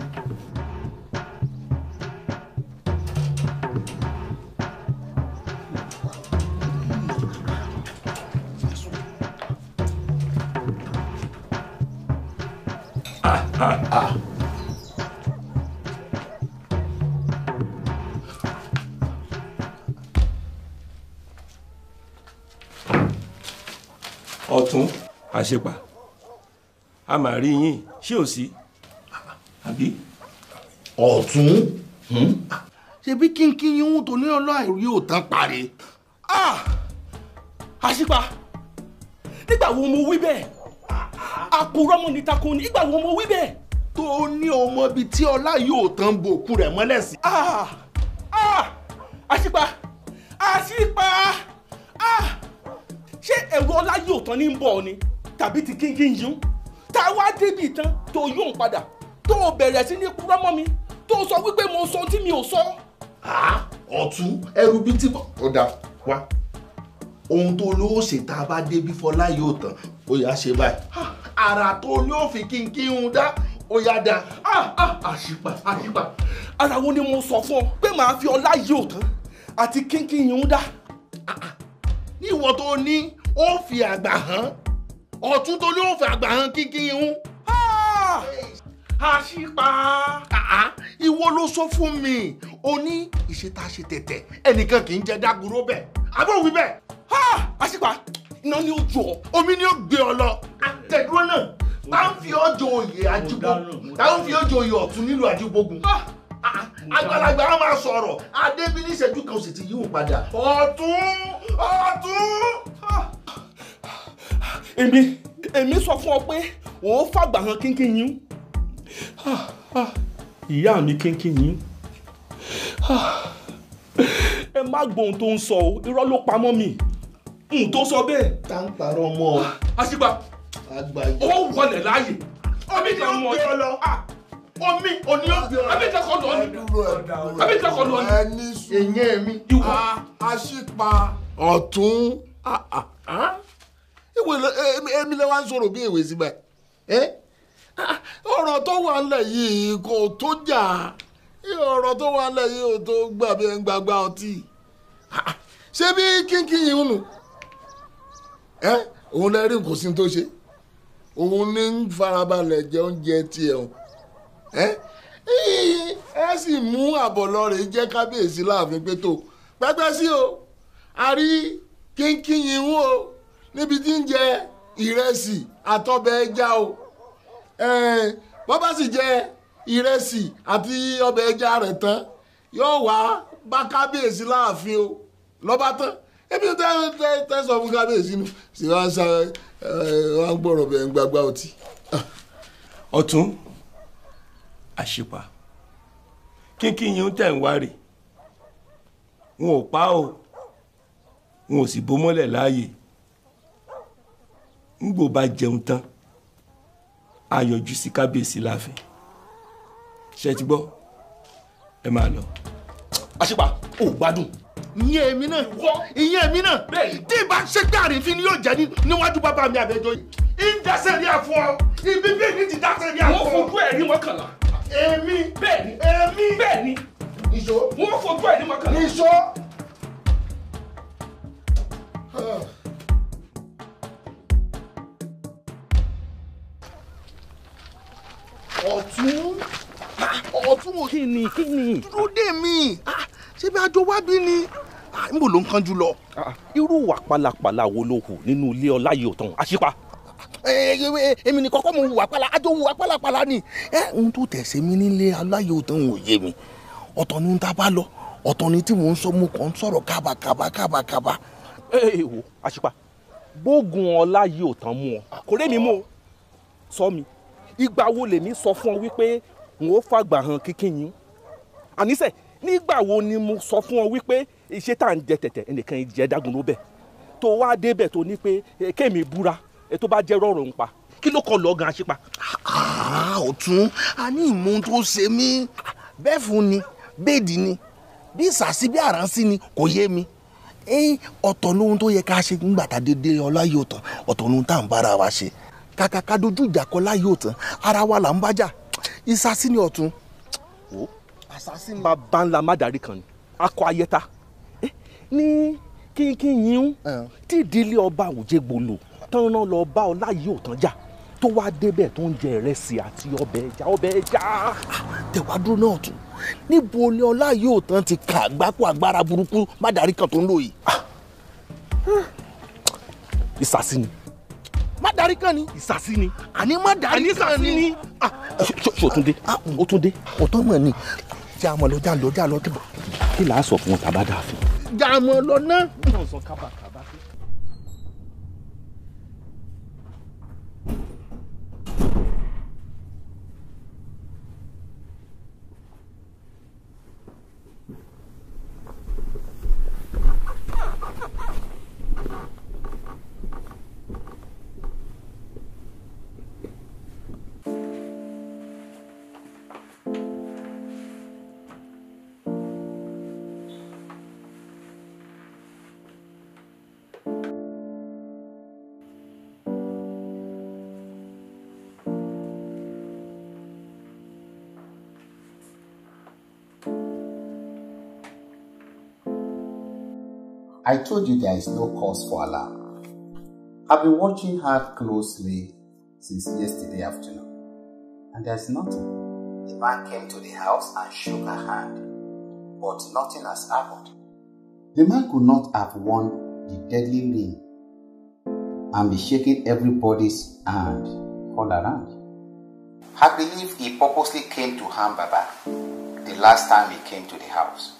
ọ̀tún àṣepà a máa rí yín ṣé ò sí àbí. ọ̀tún ṣebí kínkín yín tó ní ọlọ́àìrí ò tán parí. àṣepà nígbà wo mo wí bẹ́ẹ̀ àkùrọ̀ mọ́ ní takò ní ìgbà wo mo wí bẹ́ẹ̀. tó ní ọmọ ibi tí ọlá yóò tán bo òkú rẹ̀ mọ́lẹ̀ sí. àṣepà ṣé ẹ̀rọ ọlá yóò tán ní ń bọ̀ ni tàbí ti kínkín yún tá a wá débi ìtàn tó yóò padà tó bẹ̀rẹ̀ sí ní kúrọ́ mọ́ mi tó sọ wípé mo sọ tí mi ò sọ. ọ̀tún ẹrù bíi tí ó dá wá ohun tó ló ṣe tá a bá débi Fọlá yóò tán ó yá ṣe báyìí ara tó ló fi kínkín dá ó yá dá àṣìpà ara wo ni mo sọ fún ọ pé màá fi ọlá yóò tán àti kínkín yìí ń dá. ní ìwọ tó ní ó fi àgbà hàn ọ̀tún tó ní ó fi àgbà hàn kínkín yìí ń. àṣìpà ìwọ ló sọ fún mi ó ní ìṣètà ṣe tẹ̀tẹ̀ ẹnìkan kì í jẹ dágúró bẹ́ẹ̀ àbọ̀ wí bẹ́ẹ̀. àṣìpà iná ni ó jọ omi ni ó gbé ọ lọ àtẹ̀dúró náà tá ń fi ọjọ́ oyè Ajíbógun tá ń fi ọjọ́ oyè Ọ̀tún nílùú Ajíbógun àgbàlagbà á máa sọ̀rọ̀ adébí ní ìṣẹ́jú kan sì ti yíwò padà Ọ̀tún. èmi sọ fún ọ pé òun fàgbà hàn kínkín yín ìyá mi kínkín yín ẹ má gbóhun tó ń sọ o irọ́ ló pamọ́ mi n tó sọ bẹ́ẹ̀. tá ń parọ́ mọ́ ọ. àṣìpà ó wọlé láàyè omi ni ó gbé ọ lọ omi òní ó gbé ọ lọ. abẹ́tẹ̀kọ́ lọ ni ẹni sùn èmi àṣìpà Ọ̀tún èmi lè wá ń sọ̀rọ̀ bí èwe síbẹ̀ ọ̀rọ̀ tó wà nílẹ̀ yìí kò tó jà ọ̀rọ̀ tó wà nílẹ̀ yìí ò tó gbà bí ẹn gbàgbà ọtí ṣé bí kínkín yìí nù òun lè rí nǹkan sí tó ṣe òun ní ń farabalẹ̀ jẹ oúnjẹ tiẹ̀ o ẹ sì mú àbọ̀ lọ rè jẹ́ kábíyèsí láàfin pé tó pẹ́pẹ́ sí o a rí kínkín yìí ń o níbi tí ń jẹ ìrẹsì àtọbẹ̀ ẹja o bọ́ bá sì jẹ ìrẹsì àti ọbẹ̀ ẹja rẹ̀ tán yóò wá bá kábíyèsí láàfin o lọ́ba tán ebi tẹ́ sọ fún kábíyèsí nu sì wá ń gbọ́rọ̀ bẹ̀ ń gbàgbà ọtí. Ọ̀tún àṣìpà kínkín yìí ń tẹ̀ ń wárì wọn ò pa o wọn ò sì bó mọ́lẹ̀ láàyè ńgbò bá jẹun tán a yọjú sí kábíyèsí láàfin ṣe ti gbọ́ ẹ máa lọ. àṣìpà ò gbádùn. ìyẹn èmi náà tí ìbá ṣe pé àrífín ni yóò jẹ níwájú bàbá mi àbẹjọ yìí ìdásẹ̀ rí àfọ ibi bí èmi ti dásẹ̀ rí àfọ. wọ́n fojú ẹ̀ rí mọ́kànlá. èmi bẹ́ẹ̀ni ìṣó wọ́n fojú ẹ̀ rí mọ́kànlá. ìṣó. Ọ̀tún kí ni dúró dé mi ṣé bí àjọ wá bí ni níbo ló ń kánjú lọ. irú wà pálapàla wo ló hù nínú ilé Ọláyọ̀tán àṣìpà. èmi ní kọ́kọ́ mo hùwà pálá àjọ hùwà pálapàla ni ohun tó tẹ̀sẹ̀ mi nílé Ọláyọ̀tán ò yé mi ọ̀tọ̀ ni ń tá bá lọ ọ̀tọ̀ ni tí mò ń sọ mo kàn ń sọ̀rọ̀ kábàkábà. wo àṣìpà bógun Ọláyọ̀tán mú ọ kò rí mi mú o sọ mi ìgbà wo lèmi sọ fún ọ wípé n ó fàgbà hàn kínkín yín àníṣe nígbà wo ni mo sọ fún ọ wípé iṣẹ́ tá à ń jẹ tẹ̀tẹ̀ ẹnìkan jẹ́ dágun ló bẹ̀ tó wá débẹ̀ tó ní pé kémi búra tó bá jẹ́ rọrùn ń pa kí ló kọ lọ́gàn àṣìpà. Ọ̀tún a ní ìmú tó ṣe mí bẹ́ẹ̀ fún ni bẹ́ẹ̀dì ni bí ìsàsí bí àránsí ni kò yé mi ọ̀tọ̀ lóhun tó yẹ ká ṣe nígbà tá a dédé Ọláyọ̀tán ọ̀tọ̀ lóhun tá à ń bára wa ṣe kàkà ká dojú ìjà kọ Ọláyọ̀tán ara wa là ń bájà ìsàsí ni Ọ̀tún. bàbá ńlá mádàrí kan ni akọ ayẹta ní kínkín yín tí ìdílé ọba Òjégbòlò tán náà lọ bá Ọláyọ̀tán jà tó wá débẹ̀ tó ń jẹ ìrẹsì àti ọbẹ̀ ẹja. tẹ̀wá dúró náà Ọ̀tún níbo ni Ọláyọ̀tán ti kà àgbákò agbára burúkú mádàrí kan tó ń lò yìí. ìsàsí ni. mádàrí kan ni. ìsàsí ni. àní mádàrí kan ni. ṣòtúndé ó tún dé. ọ̀tọ̀ mọ̀ ni já mọ̀ lọ já lọ dìbò. kí là á sọ fún wọn tàbá dà fún. já mọ̀ lọ náà. I told you there is no cause for alarm. I've been watching her closely since yesterday afternoon, and there's nothing. The man came to the house and shook her hand, but nothing has happened. The man could not have worn the deadly ring and be shaking everybody's hand all around. I believe he purposely came to harm Baba the last time he came to the house.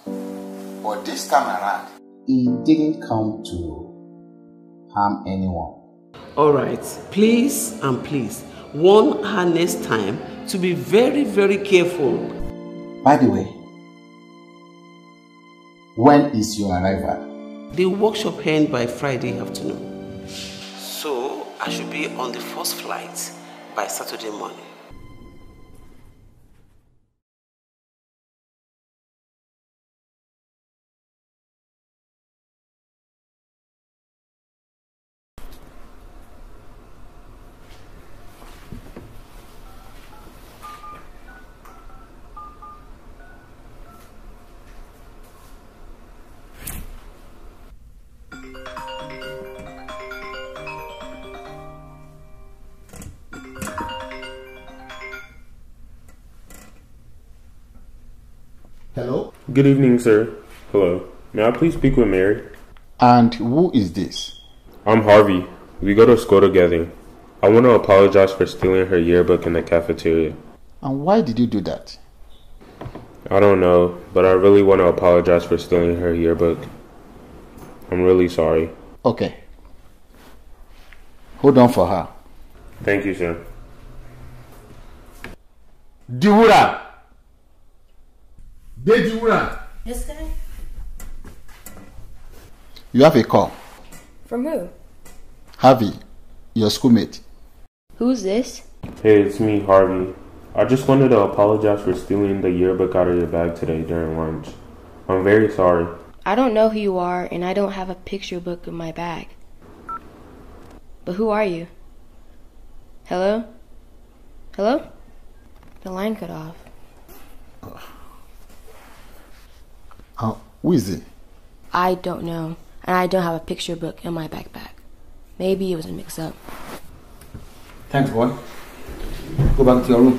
But this time around, he didn't come to harm anyone. All right, please and please warn her next time to be very, very careful. By the way, when is your arrival? The workshop ends by Friday afternoon. So I should be on the first flight by Saturday morning. Hello? Good evening, sir. Hello. May I please speak with Mary? And who is this? I'm Harvey. We go to school together. I want to apologize for stealing her yearbook in the cafeteria. And why did you do that? I don't know, but I really want to apologize for stealing her yearbook. I'm really sorry. Okay. Hold on for her. Thank you, sir. Diwura! Diwura! Yes, Dad? You have a call. From who? Harvey, your schoolmate. Who's this? Hey, it's me, Harvey. I just wanted to apologize for stealing the yearbook out of your bag today during lunch. I'm very sorry. I don't know who you are, and I don't have a picture book in my bag. But who are you? Hello? Hello? The line cut off. Who is it? I don't know, and I don't have a picture book in my backpack. Maybe it was a mix-up. Thanks, boy. Go back to your room.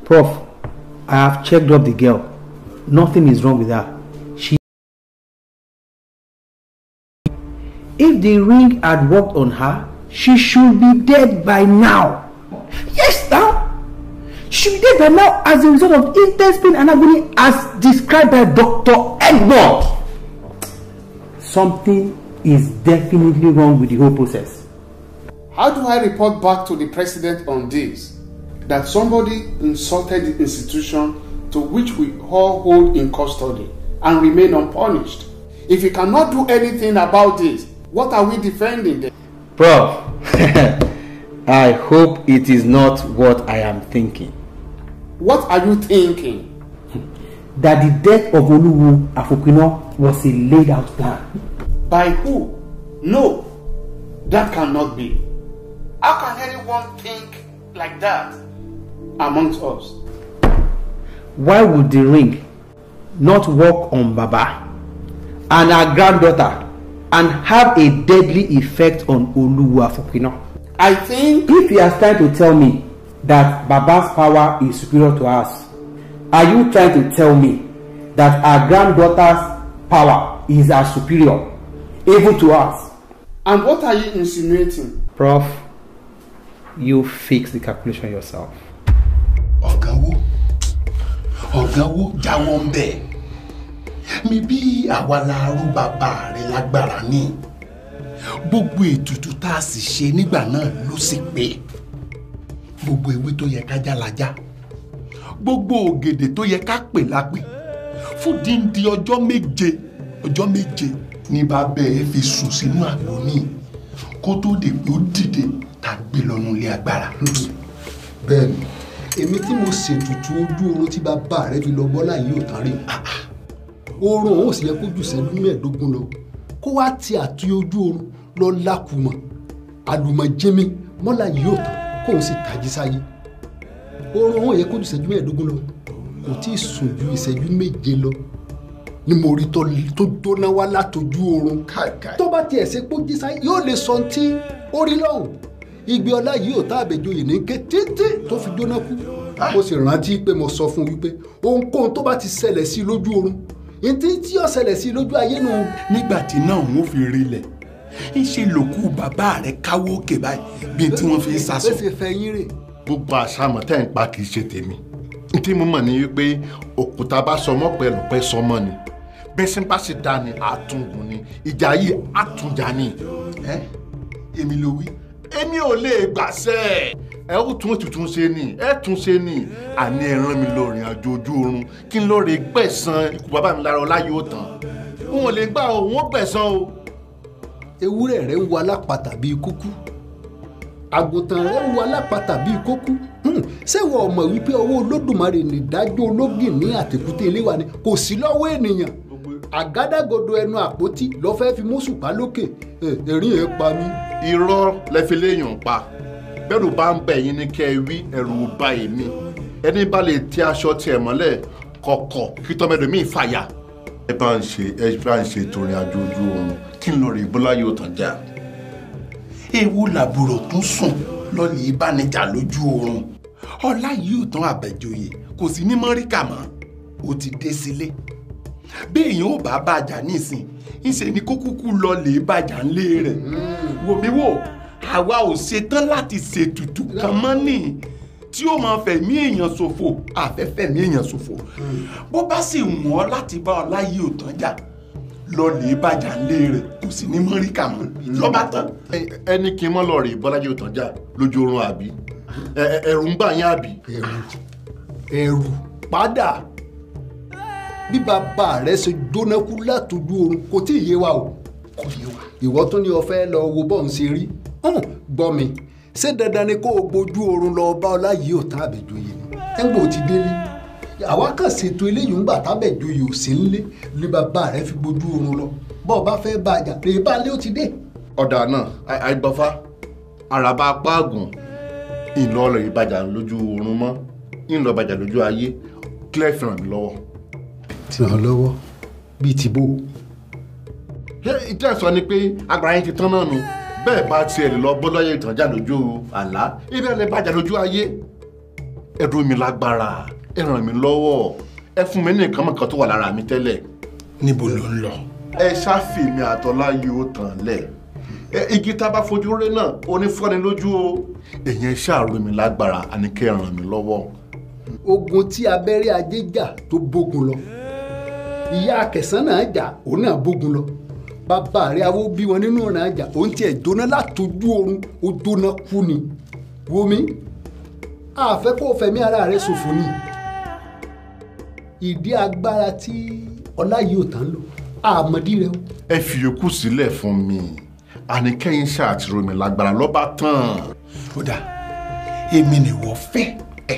Prof, I have checked up the girl. Nothing is wrong with her. If the ring had worked on her, she should be dead by now. Yes, now. She should be dead by now as a result of intense pain and agony as described by Dr. Edmond. Something is definitely wrong with the whole process. How do I report back to the president on this? That somebody insulted the institution to which we all hold in custody and remain unpunished. If you cannot do anything about this, what are we defending then? Prof, I hope it is not what I am thinking. What are you thinking? That the death of Oluwu Afokino was a laid out plan. By who? No, that cannot be. How can anyone think like that amongst us? Why would the ring not work on Baba and her granddaughter and have a deadly effect on Oluwu Afokino? I think if you are trying to tell me that Baba's power is superior to us, are you trying to tell me that our granddaughter's power is as superior even to us? And what are you insinuating? Prof, you fix the calculation yourself. Ọ̀gánwó jáwọ́ ń bẹ̀. Mi bí àwa la rú bàbá rẹ̀ lágbára ní. Gbogbo ètùtù tá a sì ṣe nígbà náà ló sì pé. Gbogbo ewé tó yẹ ká já la já. Gbogbo ògèdè tó yẹ ká pè la pè. Fún díndín ọjọ́ méje ní bàbá ẹ fi sùn sínú àgbo ní. Kó tó dé pé ó dìde tá gbé lọ́nu ilé agbára. Bẹ́ẹ̀ni, èmi tí mo ṣètùtù ojú oorun tí bàbá rẹ fi lọ bọ́lá yìí ò tán rí. oorun òun ò sì yẹ kó ju ìṣẹ́jú mẹ́ẹ̀ẹ́dógún lọ kó wá ti àti ojú oorun lọ lákùmọ̀ àlùmọ̀jẹ́mi mọ́lá yìí ò tán kóun sì tají sáyé oorun òun ò yẹ kó ju ìṣẹ́jú mẹ́ẹ̀ẹ́dógún lọ kò tí ì sùn ju ìṣẹ́jú méje lọ ni mo rí tó jóná wá látojú oorun tó bá tiẹ̀ ṣe kó jí sáyé yóò lè sọ tí ó rí lọ́hùn igbe ọlá yìí ò tá àbẹ̀jọyè ní ké títí tó fi jóná kú mo sì rántí pé mo sọ fún wípé ohunkóhun tó bá ti ṣẹlẹ̀ sí lójú oorun ìdí tí ó ṣẹlẹ̀ sí lójú ayé nù. nígbà tí náà wọn fi rilẹ̀ ń ṣe lòkù bàbá rẹ̀ káwọ́ òkè báyìí bí tí wọ́n fi ń sasọ. bẹ́sẹ̀ fẹ́ yín rè. gbogbo àṣàmọ̀ tẹ́ ń pa kì í ṣe tèmi tí mo mọ̀ ní wípé òkúta bá sọmọ́ pẹ̀lú pẹ́ sọmọ́ ni bẹ́sẹ̀ bá sì dá ni àtúngùn ni ìjà yìí àtúnjà ni. èmi ló wí. èmi ò lè gbàṣẹ ẹ ó tún ètùtù ṣe ni ẹ tún ṣe ni àní ẹ rán mi lọ rìn àjò ojú oorun kí n lọ rè gbẹ̀san ikú bàbá mi lára ọlá yóò tán wọn ò lè gbà ó wọn gbẹ̀san o. ewúrẹ́ rẹ̀ ń wo alápatà bíi kúkú àgùntàn rẹ̀ ń wo alápatà bíi kókú ṣé wọ́n mọ̀ wípé ọwọ́ olódùmarè nìdájọ́ ológin ní àtẹ̀kùtẹ̀ ilé wa ni kò sí lọ́wọ́ ènìyàn àgádágodo ẹnu àpótí lọ fẹ́ fi mọ́sùpá lókè ẹ̀rín ẹ̀ pa mí. irọ́ lẹ́fi léèyàn pa bẹ́rù bá ń bẹ̀ yín ní kẹ́ ẹ wí ẹ̀rù bà èmi ẹni bá lè tẹ aṣọ tiẹ̀ mọ́lẹ̀ kọ̀kọ̀ kí tọ́mẹ́dọ̀ mi fàyà. ẹ bá ń ṣe ìtòrìn àjò ojú oorun kí n lọ rè bọ́lá yóò tàn já. ewu làbúrò tún sùn lọ́ọ̀lì ìbánijà lójú oorun ọlá yóò tán àbẹ̀jọyè kò sí ní mọ́ríkà mọ́ ó ti dé sílé béèyàn ò bá bàjá nísìn ìṣe ni kó kúkú lọ lè bàjá ńlé rẹ̀ wòmíwò àwa ò ṣetán láti ṣètùtù kan mọ́ ní tí ó máa fẹ̀mí èèyàn ṣòfò àfẹ́fẹ̀mí èèyàn ṣòfò bó bá sì wọ́n láti bá ọlá yóò tán jà lọ lè bàjá ńlé rẹ̀ kò sí ní mọ́ríkà mọ́ lọ́ba tán. ẹni kí n mọ́ lọ rè bọ́lá yóò tán jà lójú oorun àbí ẹ̀rù ń bà yín àbí. ẹ̀rù padà bí bàbá rẹ ṣe jóná kú látọjú oorun kò tí ì yé wa o kò yé wa. ìwọ tún ní o fẹ́ lọ wo bọ́ọ̀n ṣe rí gbọ́ mi ṣé dandan ni kó o gbójú oorun lọ bá ọlá yìí ò tán àbẹ̀jọyè ni ẹgbẹ́ ò ti délé àwa kàn ṣètò eléyìí ńgbà tábẹ̀jọyè ò sí nílé ní bàbá rẹ fi gbójú oorun lọ bọ́ọ̀ bá fẹ́ bá a jà rèé bá a lé ó ti dé. ọ̀dà náà àìgbọ́fá àràbà apáàgùn ìlọ ọlọ ìbàjá lójú oorun mọ́ ìlọ ìbàjá lójú ayé kílẹ̀ fi ràn mí lọ́wọ́. ti ràn lọ́wọ́ bíi ti bó. ìtẹ́ sọ ni pé agbára yín ti tán náà nu bẹ́ẹ̀ bá tiẹ̀ lè lọ bọ́lọ́yẹ ìtànjà lójú àlá ibi ẹ̀ lè bàjá lójú ayé ẹ̀rù mi lágbára ẹ ràn mí lọ́wọ́ ẹ fún mi ní nǹkan mọ̀kan tó wà lára mi tẹ́lẹ̀. níbo ló ń lọ. ẹ ṣáfìmí àtọ́lá yóò tàn lẹ̀ igi tá a bá fojú rẹ náà onífọ́ni lójú o èyàn ṣàrò mi lágbára àníkẹ́ ràn mí lọ́wọ́. ogun tí abẹ́rẹ́ ajé jà tó bógun lọ ìyá akẹ̀sán náà jà òun náà bógun lọ bàbá rẹ̀ awó bí wọn nínú ọ̀ràn àjà òun tiẹ̀ jóná látọjú oorun ó jóná kú ni wòmí àfẹ́ kó fẹ̀mí ara rẹ̀ ṣòfò ni ìdí agbára tí ọlá yìí ò tán lò àmọ́dí rẹ o. ẹ fi yòókù sílẹ̀ fún mi àníkẹ́yìn ṣàtìrò mi lágbára lọ́ba tán. ó dà èmi nìwọ fẹ́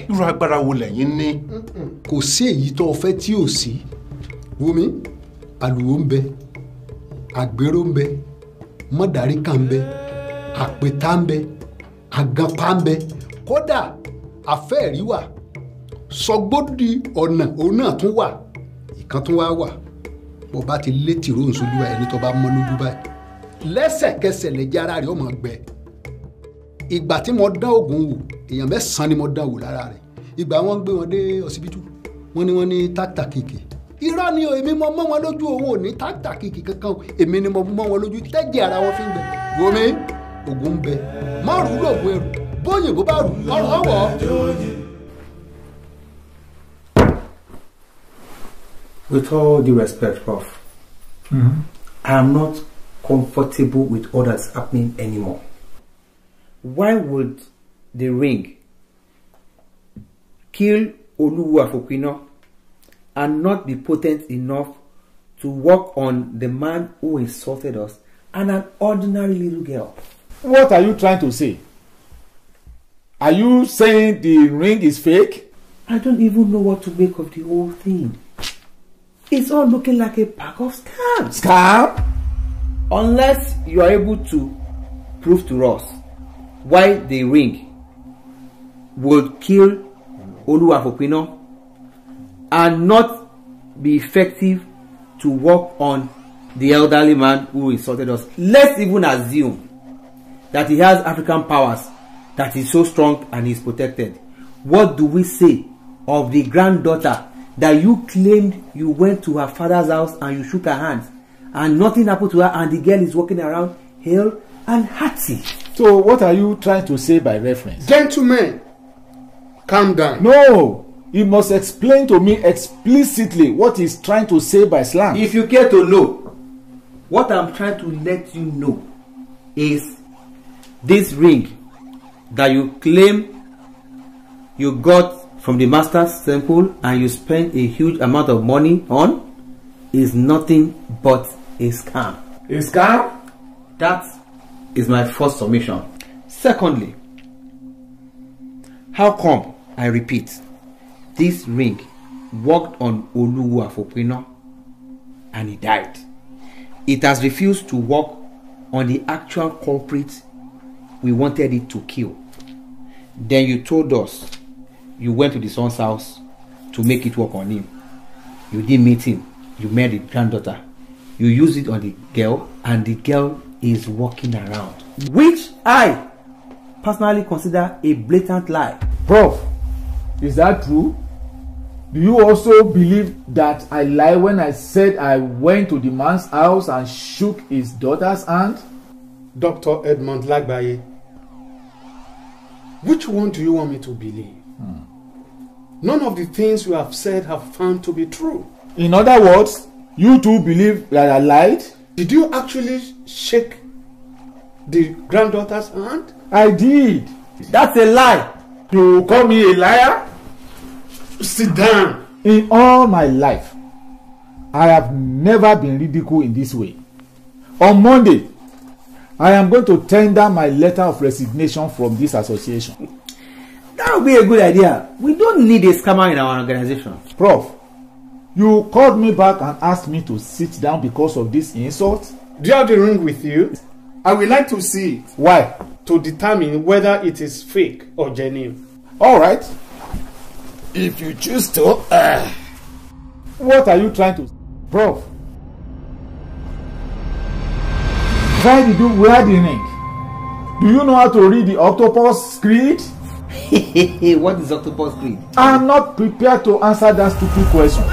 irú agbára wo lẹ́yìn ní. kò sí èyí tó o fẹ́ tí ò sí wòmí àlùwò ń bẹ àgbérò ń bẹ mọ́dàríkà ń bẹ àpètà ń bẹ àgànpá ń bẹ kódà àfẹ́ẹ̀rí wà sọgbódì ọ̀nà òun náà tún wà ìkan tún wà bó bá ti lé tìró nsójú ẹni tó bá mọ́ lójú báyìí lẹ́sẹ̀kẹsẹ̀ lẹ́jẹ̀ ara rẹ̀ ó máa gbẹ ìgbà tí mo dán oògùn wò èèyàn 9 ni mo dán wò lára rẹ̀ ìgbà wọn gbé wọn dé ọsibítù wọ́n ní tákítàkìkì irọ́ ni o èmi mo mọ́ wọn lójú òun ò ní tákítàkìkì kankan o èmi ni mo mọ́ wọn lójú tẹ́jẹ̀ ara wọn fi ń gbẹ wòmí oògùn ń bẹ márùn lóògùn ẹrù bóyìnbó bá rù ọwọ́. With all due respect, Prof, I am not comfortable with all that's happening anymore. Why would the ring kill Oluwu Afokino and not be potent enough to work on the man who insulted us and an ordinary little girl? What are you trying to say? Are you saying the ring is fake? I don't even know what to make of the whole thing. It's all looking like a pack of scams. Scam? Unless you are able to prove to us why the ring will kill Oluwafopino and not be effective to work on the elderly man who insulted us. Let's even assume that he has African powers, that is so strong and is protected. What do we say of the granddaughter that you claimed you went to her father's house and you shook her hands and nothing happened to her and the girl is walking around hale and hearty? So what are you trying to say by reference? Gentlemen, calm down. No, he must explain to me explicitly what he's trying to say by slang. If you care to know, what I'm trying to let you know is this ring that you claim you got from the master's temple and you spent a huge amount of money on is nothing but a scam. A scam? That is my first submission. Secondly, how come, I repeat, this ring worked on Oluwafopino and he died? It has refused to work on the actual culprit we wanted it to kill. Then you told us you went to the son's house to make it work on him. You didn't meet him. You met the granddaughter. You used it on the girl and the girl is walking around, which I personally consider a blatant lie. Prof, is that true? Do you also believe that I lied when I said I went to the man's house and shook his daughter's hand? Dr. Edmond Lagbaye, which one do you want me to believe? None of the things you have said have found to be true. In other words, you too believe that I lied? Did you actually shake the granddaughter's hand? I did. That's a lie. You call me a liar? Sit down. In all my life, I have never been ridiculed in this way. On Monday, I am going to tender my letter of resignation from this association. That would be a good idea. We don't need a scammer in our organization. Prof, you called me back and asked me to sit down because of this insult? Do you have the ring with you? I would like to see it. Why? To determine whether it is fake or genuine. All right. If you choose to. What are you trying to... Prof, why did you wear the ring? Do you know how to read the octopus creed? What is octopus creed? I am not prepared to answer that stupid question.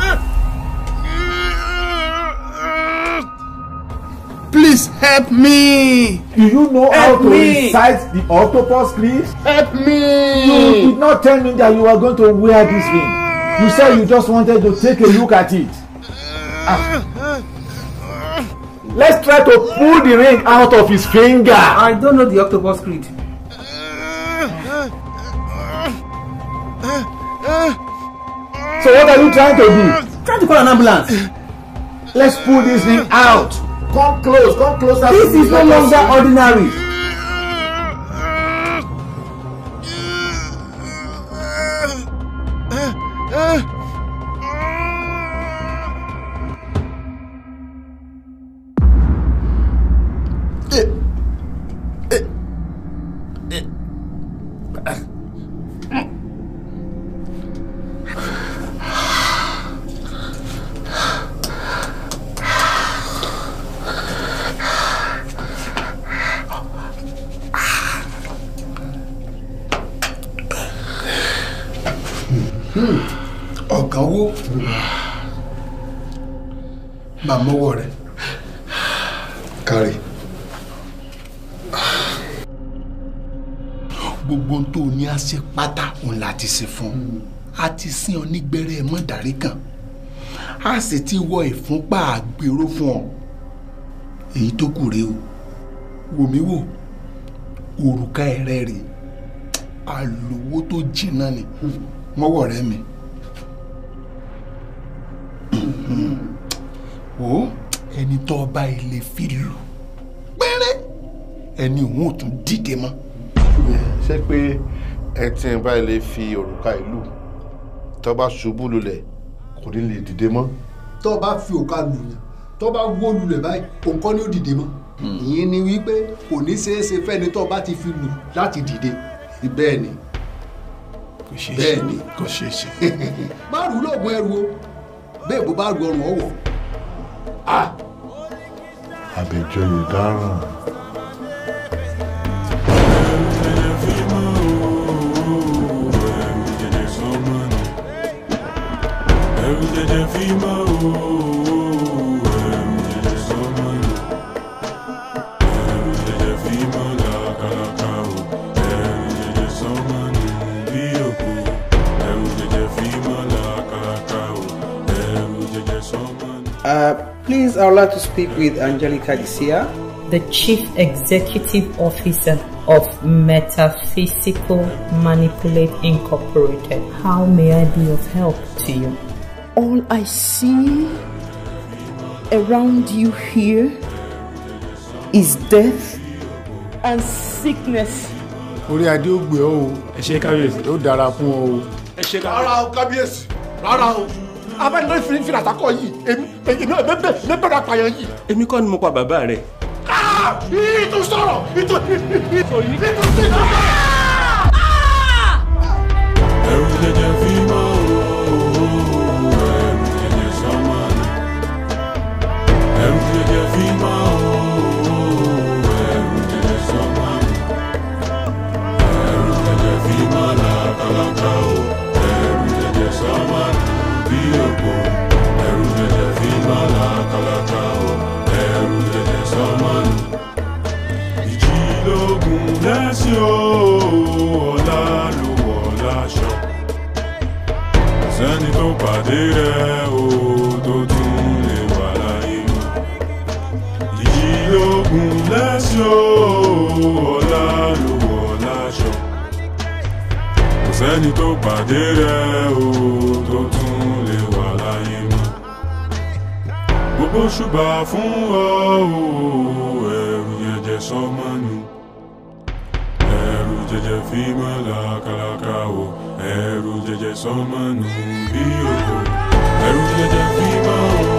Please help me. Do you know how to recite the octopus creed? Help me. You did not tell me that you are going to wear this ring. You said you just wanted to take a look at it. Let's try to pull the ring out of his finger. I don't know the octopus creed. So what are you trying to do? Trying to call an ambulance. Let's pull this ring out. Come close, come closer. This is no longer ordinary. ọ̀gá owó máa mọ́wọ́ rẹ̀ kárí gbogbo tó ní àṣẹ pátá òun láti ṣe fún a ti sin ọ nígbẹ́rẹ́ mọ́dàrí kan a sì ti wọ ìfúnpá àgbèrò fún ọ èyí tó kù rèé o wò mí wò òrùka ẹ̀rẹ́ rèé àlòwó tó jìnnà ni mọ́wọ́ rẹ mi wò ẹni tó bá ilé fi lù pẹ́rẹ́ ẹni òun ò tún dìde mọ́. ṣé pé ẹ tí ń bá ilé fi òrùka ìlú tó bá ṣubú lulẹ̀ kò ní lè dìde mọ́. tó o bá fi òka lù yàn tó o bá wó lulẹ̀ báyìí òun kọ́ ni ó dìde mọ́ ìyẹn ni wípé kò ní ṣeé ṣe fẹ́ni tó o bá ti fi lù láti dìde bẹ́ẹ̀ ni bẹ́ẹ̀ ni kò ṣeé ṣe. má rù lóògùn ẹrù o bẹ́ẹ̀ bó bá rù ọrùn ọwọ́. Àbẹ̀joyè dáràn. Please, I would like to speak with Angelica Disia, the Chief Executive Officer of Metaphysical Manipulate Incorporated. How may I be of help to you? All I see around you here is death and sickness. Orí adé ó gbé ọ o. Ẹ ṣé kábíyèsí. Ó dára fún ọ o. Ẹ ṣé rárá o kábíyèsí rárá o. Abẹ́ni fi àtàkọ́ yìí èmi bẹ̀rẹ̀ apààyàn yìí. Èmi kọ́ ni mo pa bàbá rẹ̀. Ìtú sọ̀rọ̀ ìtú ẹrù jẹjẹ fi mọ́ ẹrù jẹjẹ sọ́mọ́ ẹrù jẹjẹ fi mọ́ ẹrù jẹjẹ sọ́mọ́ ẹrù jẹjẹ fi mọ́ làkàlàkà o ẹrù jẹjẹ sọ́mọ́ bí òkú ẹrù jẹjẹ fi mọ́ làkàlàkà o ẹrù jẹjẹ sọ́mọ́ ìjìlógún lẹ́sìn o ọ̀la ló wọ̀ láṣọ sẹ́ni tó pàdé rẹ̀ o tó tún lè wà láyé mọ́ ìjìlógún lẹ́sìn o ọ̀la ló wọ̀ láṣọ sẹ́ni tó pàdé rẹ̀ o tó tún lè wà láyé mọ́ gbogbo ṣùgbọ́n fún ọ o ẹrù jẹjẹ sọmọnù ẹrù jẹjẹ fímọ làkàlàkà o ẹrù jẹjẹ sọmọnù bí òkò ẹrù jẹjẹ fímọ o.